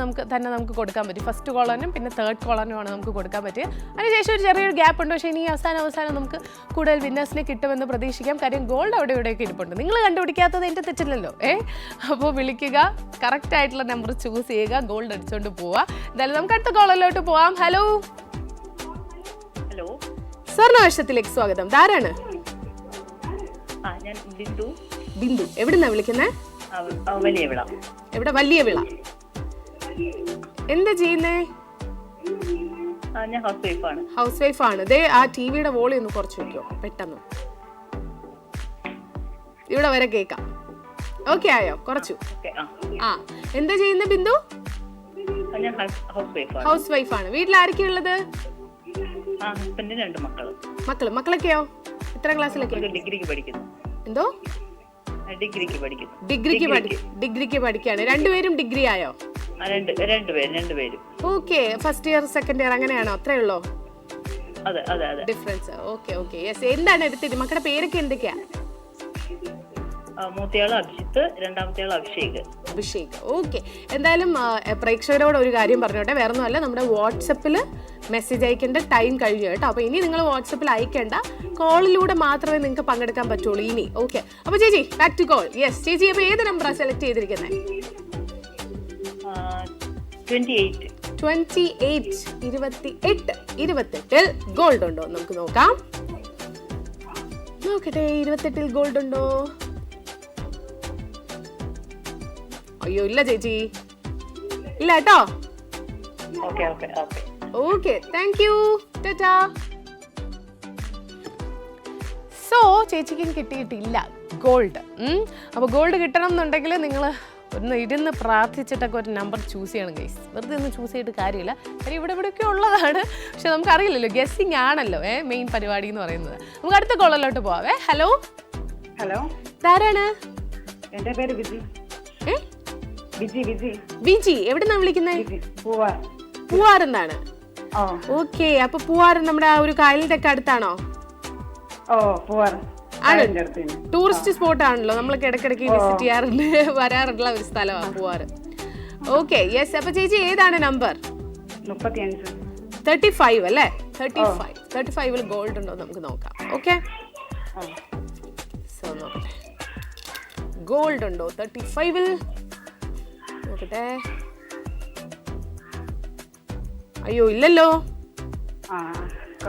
നമുക്ക് കൊടുക്കാൻ പറ്റും. ഫസ്റ്റ് കോളറിനും പിന്നെ തേർഡ് കോളറിനുമാണ് നമുക്ക് കൊടുക്കാൻ പറ്റുക. അതിനുശേഷം ഒരു ചെറിയൊരു ഗ്യാപ്പ് ഉണ്ട്. പക്ഷേ ഇനി അവസാനം നമുക്ക് കൂടുതൽ വിന്നേഴ്സിനെ കിട്ടുമെന്ന് പ്രതീക്ഷിക്കാം. കാര്യം ഗോൾഡ് ഇവിടെയൊക്കെ ഇരിപ്പുണ്ട്. നിങ്ങൾ കണ്ടുപിടിക്കാത്തത് എൻ്റെ തെറ്റില്ലല്ലോ. അപ്പോൾ വിളിക്കുക, കറക്റ്റ് ആയിട്ടുള്ള നമ്പർ ചൂസ് ചെയ്യുക, ഗോൾഡ് അടിച്ചുകൊണ്ട് പോവുക. എന്തായാലും നമുക്ക് അടുത്ത കോളറിലോട്ട് പോവാം. ഹലോ. സ്വർണ്ണവർഷത്തിലേക്ക് സ്വാഗതം. ധാരാണ്? ബിന്ദു. എവിടുന്നാ വിളിക്കുന്നത്? വലിയ വിള. എവിടെ? വലിയ വിള. എന്താ ചെയ്യുന്നേ? ഞാൻ ഹൗസ് വൈഫാണ്. ഹൗസ് വൈഫ് ആണ്. ദേ ആ ടിവിയുടെ വോളി ഒന്ന് കുറച്ച് വെക്കോ പെട്ടെന്ന്, ഇവിടെ വരെ കേക്കാം. ഓക്കെ ആയോ? കുറച്ചു. ആ എന്താ ചെയ്യുന്ന ബിന്ദു? ഞാൻ ഹൗസ് വൈഫാണ്. ഹൗസ് വൈഫ് ആണ്. വീട്ടിൽ ആരൊക്കെ ഉള്ളത്? ഹസ്ബൻഡിന് 2 മക്കള്. മക്കളൊക്കെയോ എത്ര ക്ലാസ്സിലൊക്കെ? ഡിഗ്രിക്ക് പഠിക്കുന്നു. എന്തോ? ഡിഗ്രിക്ക് പഠിക്കുന്നു. ഡിഗ്രിക്ക് പഠിക്കാണ്. രണ്ടുപേരും ഡിഗ്രി ആയോ? രണ്ടുപേരും. Okay, first year second year അങ്ങനെയാണോ? അത്രേ ഉള്ളോ അതെ ഡിഫറൻസ്? ഓക്കെ. യെസ്. എന്താണ് എടുത്തത്? മക്കളുടെ പേരൊക്കെ എന്തൊക്കെയാ? മൂത്തയാള് അഭിജിത്ത്, രണ്ടാമത്തെയാള് അഭിഷേക്. ഓക്കെ. എന്തായാലും പ്രേക്ഷകരോട് ഒരു കാര്യം പറഞ്ഞോട്ടെ, വേറെ ഒന്നുമല്ല, നമ്മുടെ വാട്സപ്പിൽ മെസ്സേജ് അയക്കേണ്ട ടൈം കഴിഞ്ഞു കേട്ടോ. അപ്പോൾ ഇനി നിങ്ങൾ വാട്സപ്പിൽ അയക്കേണ്ട, കോളിലൂടെ മാത്രമേ നിങ്ങൾക്ക് പങ്കെടുക്കാൻ പറ്റുള്ളൂ ഇനി. ഓക്കെ. അപ്പോൾ ചേച്ചി ബാക്ക് ടു കോൾ. യെസ് ചേച്ചി, അപ്പോൾ ഏത് നമ്പറാണ് സെലക്ട് ചെയ്തിരിക്കുന്നത്? 28 ഗോൾഡ് ഉണ്ടോ? നമുക്ക് നോക്കാം. നോക്കട്ടെ, 28 ഗോൾഡ് ഉണ്ടോ? അയ്യോ ഇല്ല ചേച്ചി, ഇല്ല കേട്ടോ. Okay, thank you, Tata. So ചേച്ചിക്കും കിട്ടിയിട്ടില്ല ഗോൾഡ്. അപ്പോൾ ഗോൾഡ് കിട്ടണം എന്നുണ്ടെങ്കിൽ നിങ്ങൾ ഒന്ന് ഇരുന്ന് പ്രാർത്ഥിച്ചിട്ടൊക്കെ ഒരു നമ്പർ ചൂസ് ചെയ്യണം ഗൈസ്. വെറുതെ ഒന്നും ചൂസ് ചെയ്തിട്ട് കാര്യമില്ല, കാര്യം ഇവിടെ ഉള്ളതാണ്. പക്ഷെ നമുക്കറിയില്ലല്ലോ, ഗെസ്സിങ് ആണല്ലോ മെയിൻ പരിപാടി എന്ന് പറയുന്നത്. നമുക്ക് അടുത്ത കോളിലോട്ട് പോവാവേ. ഹലോ. ആരാണ്? എന്റെ പേര് വിജി. വിജി. എവിടെന്നാണ് വിളിക്കുന്നത്? പൂവാറെന്നാണ്. ഓക്കെ. അപ്പൊ പൂവാറ് നമ്മുടെ ആ ഒരു കായലിന്റെ ഒക്കെ അടുത്താണോ? ആണ്. ടൂറിസ്റ്റ് സ്പോട്ട് ആണല്ലോ, നമ്മളൊക്കെ ഇടയ്ക്കിടയ്ക്ക് വിസിറ്റ് ചെയ്യാറുണ്ട്, വരാറുള്ള ഒരു സ്ഥലമാണ് പൂവാറ്. Okay, yes. അപ്പൊ ചേച്ചി ഏതാണ് നമ്പർ? 35 അല്ലേ? 35 ഗോൾഡ് ഉണ്ടോ നമുക്ക് നോക്കാം. ഓക്കെ, സോ നോക്കട്ടെ, ഗോൾഡ് ഉണ്ടോ 35? നോക്കട്ടെ. അയ്യോ ഇല്ലല്ലോ,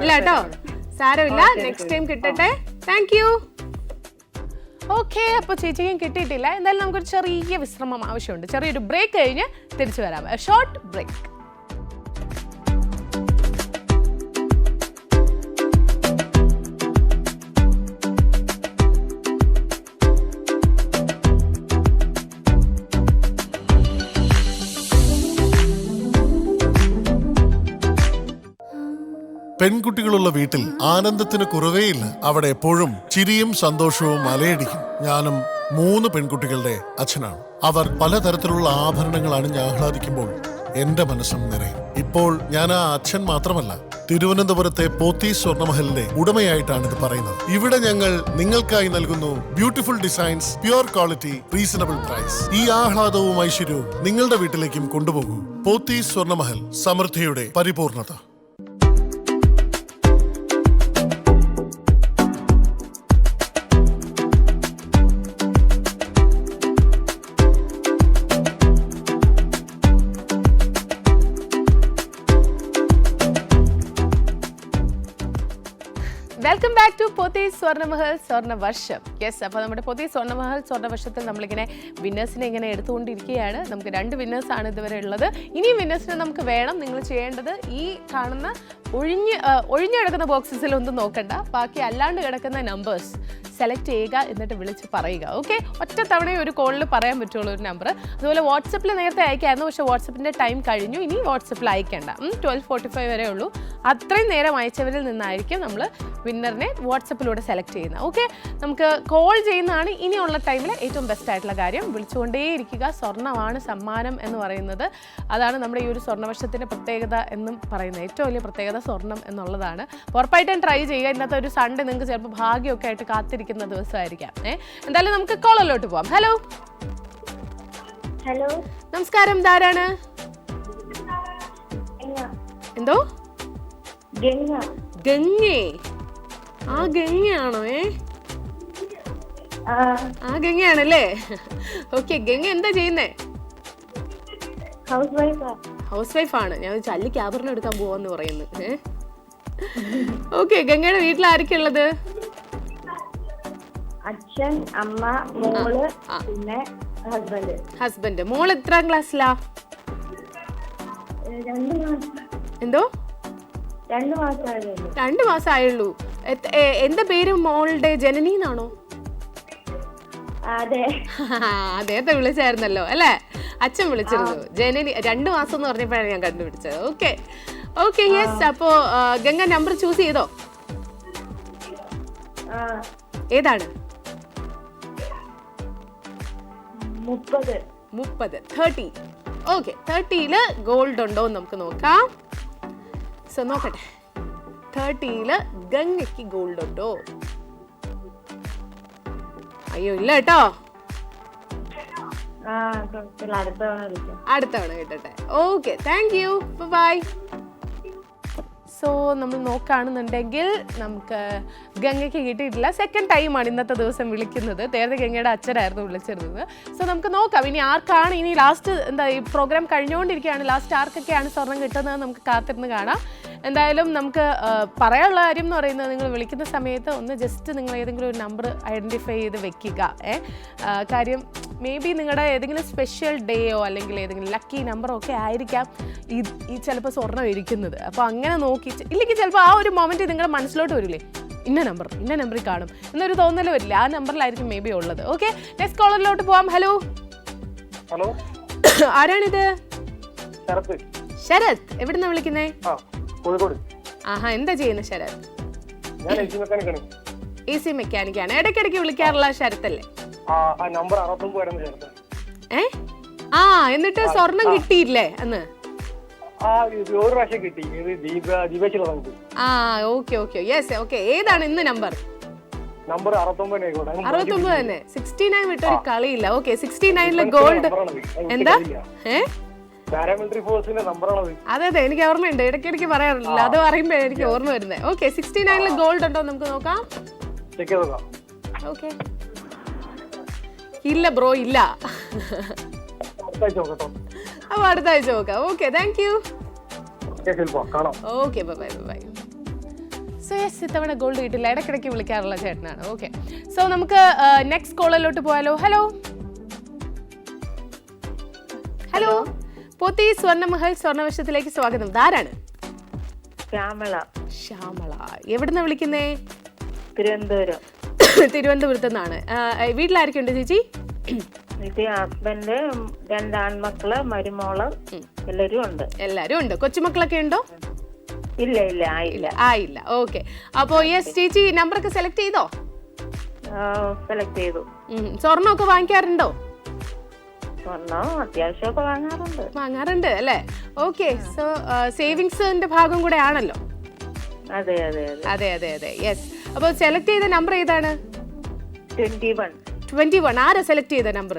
ഇല്ല കേട്ടോ. സാരമില്ല, നെക്സ്റ്റ് ടൈം കിട്ടട്ടെ. Thank you. ഓക്കെ, അപ്പോൾ ചേച്ചിക്കും കിട്ടിയിട്ടില്ല. എന്തായാലും നമുക്കൊരു ചെറിയ വിശ്രമം ആവശ്യമുണ്ട്. ചെറിയൊരു ബ്രേക്ക് കഴിഞ്ഞ് തിരിച്ചു വരാം. Short break. പെൺകുട്ടികളുള്ള വീട്ടിൽ ആനന്ദത്തിന് കുറവേയില്ല. അവിടെ എപ്പോഴും ചിരിയും സന്തോഷവും അലയടിക്കും. ഞാനും 3 പെൺകുട്ടികളുടെ അച്ഛനാണ്. അവർ പലതരത്തിലുള്ള ആഭരണങ്ങൾ അണിഞ്ഞ് ആഹ്ലാദിക്കുമ്പോൾ എന്റെ മനസ്സും നിറയും. ഇപ്പോൾ ഞാൻ ആ അച്ഛൻ മാത്രമല്ല, തിരുവനന്തപുരത്തെ പോത്തീസ് സ്വർണ്ണമഹലിന്റെ ഉടമയായിട്ടാണ് ഇത് പറയുന്നത്. ഇവിടെ ഞങ്ങൾ നിങ്ങൾക്കായി നൽകുന്നു beautiful designs, pure quality, reasonable price. ഈ ആഹ്ലാദവും ഐശ്വര്യവും നിങ്ങളുടെ വീട്ടിലേക്കും കൊണ്ടുപോകൂ. പോത്തീസ് സ്വർണ്ണമഹൽ, സമൃദ്ധിയുടെ പരിപൂർണത. Welcome back to Pothys Swarnamahal Swarnavarsham. Yes, അപ്പോൾ നമ്മുടെ പോത്തീസ് സ്വർണ്ണമഹൽ സ്വർണ്ണവർഷത്തിൽ നമ്മളിങ്ങനെ വിന്നേഴ്സിനെ ഇങ്ങനെ എടുത്തുകൊണ്ടിരിക്കുകയാണ്. നമുക്ക് 2 വിന്നേഴ്സാണ് ഇതുവരെ ഉള്ളത്. ഇനിയും വിന്നേഴ്സിനെ നമുക്ക് വേണം. നിങ്ങൾ ചെയ്യേണ്ടത് ഈ കാണുന്ന ഒഴിഞ്ഞു കിടക്കുന്ന ബോക്സസിലൊന്നും നോക്കണ്ട, ബാക്കി അല്ലാണ്ട് കിടക്കുന്ന നമ്പേഴ്സ് സെലക്ട് ചെയ്യുക, എന്നിട്ട് വിളിച്ച് പറയുക. ഓക്കെ, ഒറ്റ തവണയും ഒരു കോളിൽ പറയാൻ പറ്റുള്ളൂ ഒരു നമ്പർ. അതുപോലെ വാട്സപ്പിൽ നേരത്തെ അയക്കായിരുന്നു, പക്ഷേ വാട്സപ്പിൻ്റെ ടൈം കഴിഞ്ഞു. ഇനി വാട്സപ്പിൽ അയക്കേണ്ട. 12:45 വരെ ഉള്ളൂ. അത്രയും നേരം അയച്ചവരിൽ നിന്നായിരിക്കും നമ്മൾ വിന്നറിനെ വാട്സപ്പിലൂടെ സെലക്ട് ചെയ്യുന്നത്. ഓക്കെ, നമുക്ക് കോൾ ചെയ്യുന്നതാണ് ഇനിയുള്ള ടൈമിൽ ഏറ്റവും ബെസ്റ്റ് ആയിട്ടുള്ള കാര്യം. വിളിച്ചുകൊണ്ടേയിരിക്കുക. സ്വർണ്ണമാണ് സമ്മാനം എന്ന് പറയുന്നത്. അതാണ് നമ്മുടെ ഈ ഒരു സ്വർണ്ണവർഷത്തിൻ്റെ പ്രത്യേകത എന്നും പറയുന്നത്. ഏറ്റവും വലിയ പ്രത്യേകത സ്വർണ്ണം എന്നുള്ളതാണ്. ഉറപ്പായിട്ടും ട്രൈ ചെയ്യുക. ഇന്നത്തെ ഒരു സൺഡേ നിങ്ങൾക്ക് ചിലപ്പോൾ ഭാഗ്യമൊക്കെ ആയിട്ട് കാത്തിരിക്കുന്ന ദിവസമായിരിക്കാം. എന്തായാലും നമുക്ക് കോളിലോട്ട് പോവാം. ഹലോ. നമസ്കാരം, ഇതാരാണ്? എന്തോ? ഗംഗേ. ആ ഗംഗയാണോ? ആ ഗംഗയാണല്ലേ? ഓക്കെ, ഗംഗ എന്താ ചെയ്യുന്നേ? ഹൗസ് വൈഫാണ്. ഞാൻ ചല്ലിക്ക് ആഭരണം എടുക്കാൻ പോവാന്ന് പറയുന്നു. ഓക്കെ, ഗംഗയുടെ വീട്ടിൽ ആരൊക്കെ ഉള്ളത്? അച്ഛൻ, അമ്മ, മോള്, പിന്നെ ഹസ്ബൻഡ്. മോള് എത്രാം ക്ലാസ്സിലാ? എന്തോ? 2 മാസമായതേ ഉള്ളൂ. 2 മാസമായുള്ളൂ. എന്താ പേര് മോളുടെ? ജനനി എന്നാണോ? അതെ. അദ്ദേഹത്തെ വിളിച്ചായിരുന്നല്ലോ അല്ലേ, അച്ഛൻ വിളിച്ചിരുന്നു. ജനനി 2 മാസം എന്ന് പറഞ്ഞപ്പോഴാണ് ഞാൻ കണ്ടുപിടിച്ചത്. Okay okay yes. അപ്പോ ഗംഗ നമ്പർ ചൂസ് ചെയ്തോ? ഏതാണ്? 30 30. ഓക്കെ, 30ൽ ഗോൾഡ് ഉണ്ടോ എന്ന് നമുക്ക് നോക്കാം. സോ നോക്കട്ടെ, 30ൽ ഗംഗയ്ക്ക് ഗോൾഡ് ഉണ്ടോ? അയ്യോ ഇല്ല കേട്ടോ. അടുത്ത തവണ കിട്ടട്ടെ. Okay, thank you, bye. So നമ്മൾ നോക്കുകയാണെന്നുണ്ടെങ്കിൽ നമുക്ക് ഗംഗയ്ക്ക് കിട്ടിയിട്ടില്ല. സെക്കൻഡ് ടൈമാണ് ഇന്നത്തെ ദിവസം വിളിക്കുന്നത്. നേരത്തെ ഗംഗയുടെ അച്ഛനായിരുന്നു വിളിച്ചിരുന്നത്. സോ നമുക്ക് നോക്കാം ഇനി ആർക്കാണ് ഇനി ലാസ്റ്റ്, എന്താ ഈ പ്രോഗ്രാം കഴിഞ്ഞുകൊണ്ടിരിക്കുകയാണ്, ലാസ്റ്റ് ആർക്കൊക്കെയാണ് സ്വർണം കിട്ടുന്നത് നമുക്ക് കാത്തിരുന്ന് കാണാം. എന്തായാലും നമുക്ക് പറയാനുള്ള കാര്യം എന്ന് പറയുന്നത്, നിങ്ങൾ വിളിക്കുന്ന സമയത്ത് ഒന്ന് ജസ്റ്റ് നിങ്ങൾ ഏതെങ്കിലും ഒരു നമ്പർ ഐഡൻറ്റിഫൈ ചെയ്ത് വെക്കുക. കാര്യം മേ ബി നിങ്ങളുടെ ഏതെങ്കിലും സ്പെഷ്യൽ ഡേയോ അല്ലെങ്കിൽ ഏതെങ്കിലും ലക്കി നമ്പറോ ഒക്കെ ആയിരിക്കാം ഈ ചിലപ്പോൾ സ്വർണ്ണം ഇരിക്കുന്നത്. അപ്പോൾ അങ്ങനെ നോക്കി, ഇല്ലെങ്കിൽ ചിലപ്പോൾ ആ ഒരു മൊമെൻറ്റ് നിങ്ങളുടെ മനസ്സിലോട്ട് വരില്ലേ, ഇന്ന നമ്പറിൽ കാണും എന്നൊരു തോന്നൽ വരില്ല. ആ നമ്പറിലായിരിക്കും മേ ബി ഉള്ളത്. ഓക്കെ, നെക്സ്റ്റ് കോളറിലോട്ട് പോവാം. ഹലോ ഹലോ, ആരാണിത്? ശരത്. എവിടുന്നാ വിളിക്കുന്നേ? കോഴിക്കോട്. ആഹാ, എന്താ ചെയ്യുന്നത് ശരത്? ഞാൻ AC മെക്കാനിക്കാണ്. AC മെക്കാനിക്കാണ്. ഇടയ്ക്കിടയ്ക്ക് വിളിക്കാറുള്ള ശരത്തല്ലേ? നമ്പർ 69 ചേർത്ത്. എന്നിട്ട് സ്വർണം കിട്ടിയില്ലേ അന്ന്? ഒരു പ്രാവശ്യം കിട്ടി. Okay okay yes. ഓക്കെ, ഏതാണ് ഇന്ന് നമ്പർ? നമ്പർ 69 തന്നെ. 69 വിട്ടൊരു കളിയില്ല. ഓക്കെ, 69ലെ ഗോൾഡ് എന്താ? പാരാമിലിറ്ററി ഫോഴ്സിന്റെ നമ്പറാണത്. അതെ അതെ, എനിക്ക് ഓർമ്മയുണ്ട്, ഇടയ്ക്കിടയ്ക്ക് പറയാറില്ല, അത് പറയുമ്പോ എനിക്ക് ഓർമ്മ വരുന്നത്. ഓക്കെ, 69ലെ ഗോൾഡ് ഉണ്ടോ നമുക്ക് നോക്കാം. ഓക്കെ, ഇല്ല ബ്രോ, ഇല്ല. അപ്പൊ അടുത്ത ആഴ്ച നോക്കാം. Okay, thank you. Okay, bye bye bye. So yes, ഇത്തവണ ഗോൾഡ് കിട്ടില്ല, ഇടയ്ക്കിടയ്ക്ക് വിളിക്കാറുള്ള ചേട്ടനാണ്. ഓക്കെ, സോ നമുക്ക് നെക്സ്റ്റ് കോളിലോട്ട് പോയാലോ. ഹലോ ഹലോ, പോത്തി സ്വർണ്ണമഹൽ സ്വർണ്ണവർഷത്തിലേക്ക് സ്വാഗതം. ധാരാണ്? ശ്യാമള. എവിടുന്നാ വിളിക്കുന്നേ? തിരുവനന്തപുരത്ത് നിന്നാണ്. വീട്ടിലായിരിക്കും ഉണ്ട് ചേച്ചി? ഹസ്ബൻഡ്, 2 ആൺമക്കള്, മരുമോള്, എല്ലാരും ഉണ്ട്. കൊച്ചുമക്കളൊക്കെ ഉണ്ടോ? ഇല്ല, ആയില്ല. ഓക്കെ, അപ്പോ യെസ് ചേച്ചി നമ്പറൊക്കെ സെലക്ട് ചെയ്തോ? സെലക്ട് ചെയ്തു. സ്വർണ്ണമൊക്കെ വാങ്ങിക്കാറുണ്ടോ? അത്യാവശ്യമൊക്കെ വാങ്ങാറുണ്ട് അല്ലേ? ഓക്കെ, സോ സേവിങ്സിന്റെ ഭാഗം കൂടെ ആണല്ലോ. അതെ അതെ അതെ അതെ അതെ യെസ്. അപ്പൊ സെലക്ട് ചെയ്ത നമ്പർ ഏതാണ്? 21. ആരാ സെലക്ട് ചെയ്ത നമ്പർ?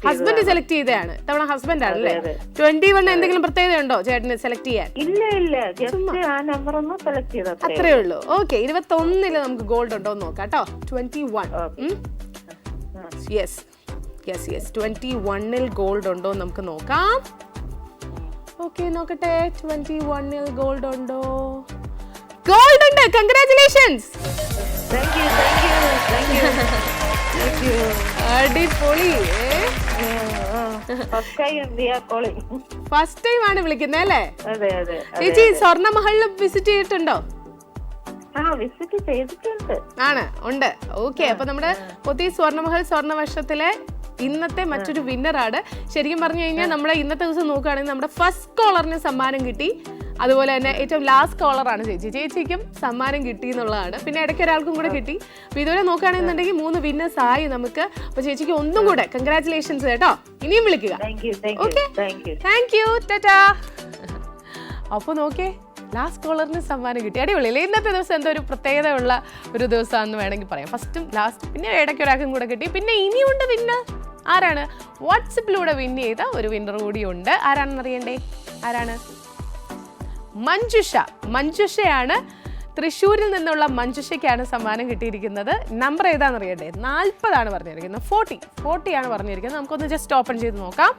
ഹസ്ബൻഡ് സെലക്ട് ചെയ്തതാണ്. തവണ ഹസ്ബൻഡ് ആണല്ലേ? 21 എന്തെങ്കിലും പ്രത്യേകത ഉണ്ടോ ചേട്ടന് സെലക്ട് ചെയ്യാൻ? ഇല്ല, അത്രേ ഉള്ളൂ. ഓക്കെ, 21ല് നമുക്ക് ഗോൾഡ് ഉണ്ടോ എന്ന് നോക്കാം കേട്ടോ. 21 യെസ് യെസ് യെസ് 21ൽ ഗോൾഡ് ഉണ്ടോ എന്ന് നമുക്ക് നോക്കാം. ഓക്കെ, നോക്കട്ടെ. 21ൽ ഗോൾഡ് ഉണ്ടോ? ഗോൾഡ് ഉണ്ട്. കൺഗ്രാറ്റുലേഷൻസ്. അടിപൊളി. ഫസ്റ്റ് ടൈം ആണ് വിളിക്കുന്നത് അല്ലേ? ചേച്ചി സ്വർണ്ണമഹലിൽ വിസിറ്റ് ചെയ്തിട്ടുണ്ടോ? ഉണ്ട്. ഓക്കെ, അപ്പൊ നമ്മുടെ പൊത്തി സ്വർണ്ണമഹൽ സ്വർണ്ണവർഷത്തിലെ ഇന്നത്തെ മറ്റൊരു വിന്നറാണ്. ശരിക്കും പറഞ്ഞു കഴിഞ്ഞാൽ നമ്മുടെ ഇന്നത്തെ ദിവസം നോക്കുകയാണെങ്കിൽ നമ്മുടെ ഫസ്റ്റ് കോളറിന് സമ്മാനം കിട്ടി. അതുപോലെ തന്നെ ഏറ്റവും ലാസ്റ്റ് കോളറാണ് ചേച്ചിക്കും സമ്മാനം കിട്ടി എന്നുള്ളതാണ്. പിന്നെ ഇടയ്ക്ക് ഒരാൾക്കും കൂടെ കിട്ടി. അപ്പൊ ഇതുവരെ നോക്കുകയാണെന്നുണ്ടെങ്കിൽ 3 വിന്നേഴ്സ് ആയി നമുക്ക്. അപ്പൊ ചേച്ചിക്ക് ഒന്നും കൂടെ കൺഗ്രാറ്റുലേഷൻസ് കേട്ടോ. ഇനിയും വിളിക്കുക. Okay, thank you, Tata. അപ്പൊ നോക്കേ, ലാസ്റ്റ് കോളറിന് സമ്മാനം കിട്ടി. അടിപൊളിയല്ലേ? ഇന്നത്തെ ദിവസം എന്തോ ഒരു പ്രത്യേകത ഉള്ള ഒരു ദിവസമാണെന്ന് വേണമെങ്കിൽ പറയാം. ഫസ്റ്റും ലാസ്റ്റ്, പിന്നെ ഇടയ്ക്ക് ഒരാൾക്കും കൂടെ കിട്ടി. പിന്നെ ഇനിയുണ്ട് വിന്നർ. ആരാണ്? വാട്സപ്പിലൂടെ വിൻ ചെയ്ത ഒരു വിന്നർ കൂടിയുണ്ട്. ആരാണെന്ന് അറിയണ്ടേ? ആരാണ്? മഞ്ജുഷയാണ്. തൃശ്ശൂരിൽ നിന്നുള്ള മഞ്ജുഷയ്ക്കാണ് സമ്മാനം കിട്ടിയിരിക്കുന്നത്. നമ്പർ ഏതാണെന്ന് അറിയണ്ടേ? 40 പറഞ്ഞിരിക്കുന്നത്. 40 ആണ് പറഞ്ഞിരിക്കുന്നത്. നമുക്കൊന്ന് ജസ്റ്റ് ഓപ്പൺ ചെയ്ത് നോക്കാം.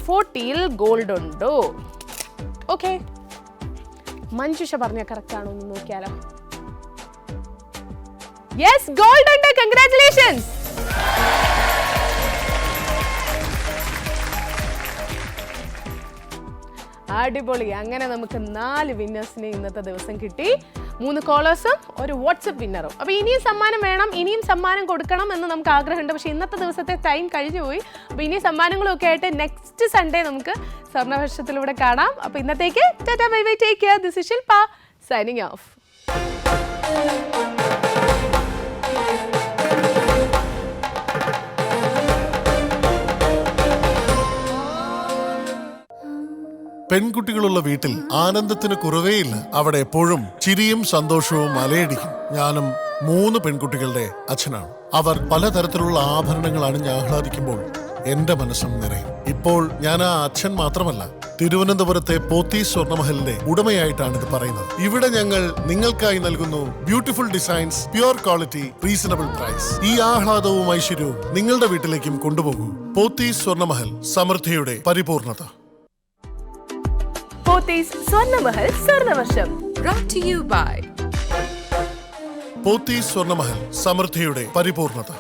40ൽ ഗോൾഡ് ഉണ്ടോ? ഓക്കെ, മഞ്ജുഷ പറഞ്ഞ കറക്റ്റ് ആണോ എന്ന് നോക്കിയാലോ. യെസ്, ഗോൾഡ് ഉണ്ട്. കൺഗ്രാറ്റുലേഷൻസ്. അടിപൊളി. അങ്ങനെ നമുക്ക് 4 വിന്നേഴ്സിനെ ഇന്നത്തെ ദിവസം കിട്ടി. 3 കോളേഴ്സും ഒരു വാട്സപ്പ് വിന്നറും. അപ്പോൾ ഇനിയും സമ്മാനം വേണം, ഇനിയും സമ്മാനം കൊടുക്കണം എന്ന് നമുക്ക് ആഗ്രഹമുണ്ട്. പക്ഷേ ഇന്നത്തെ ദിവസത്തെ ടൈം കഴിഞ്ഞു പോയി. അപ്പോൾ ഇനി സമ്മാനങ്ങളൊക്കെ ആയിട്ട് നെക്സ്റ്റ് സൺഡേ നമുക്ക് സ്വർണ്ണവർഷത്തിലൂടെ കാണാം. അപ്പോൾ ഇന്നത്തേക്ക് tata bye bye, take care. This is Shilpa signing off. പെൺകുട്ടികളുള്ള വീട്ടിൽ ആനന്ദത്തിന് കുറവേയില്ല. അവിടെ എപ്പോഴും ചിരിയും സന്തോഷവും അലയടിക്കും. ഞാനും 3 പെൺകുട്ടികളുടെ അച്ഛനാണ്. അവർ പലതരത്തിലുള്ള ആഭരണങ്ങൾ അണിഞ്ഞ് ആഹ്ലാദിക്കുമ്പോൾ എന്റെ മനസ്സും നിറയും. ഇപ്പോൾ ഞാൻ ആ അച്ഛൻ മാത്രമല്ല, തിരുവനന്തപുരത്തെ പോത്തീസ് സ്വർണ്ണമഹലിന്റെ ഉടമയായിട്ടാണ് ഇത് പറയുന്നത്. ഇവിടെ ഞങ്ങൾ നിങ്ങൾക്കായി നൽകുന്നു beautiful designs, pure quality, reasonable price. ഈ ആഹ്ലാദവും ഐശ്വര്യവും നിങ്ങളുടെ വീട്ടിലേക്കും കൊണ്ടുപോകൂ. പോത്തീസ് സ്വർണ്ണമഹൽ, സമൃദ്ധിയുടെ പരിപൂർണത. Pothys Swarnamahal സ്വർണ്ണവർഷം brought to you by Pothys Swarnamahal, സമൃദ്ധിയുടെ പരിപൂർണത.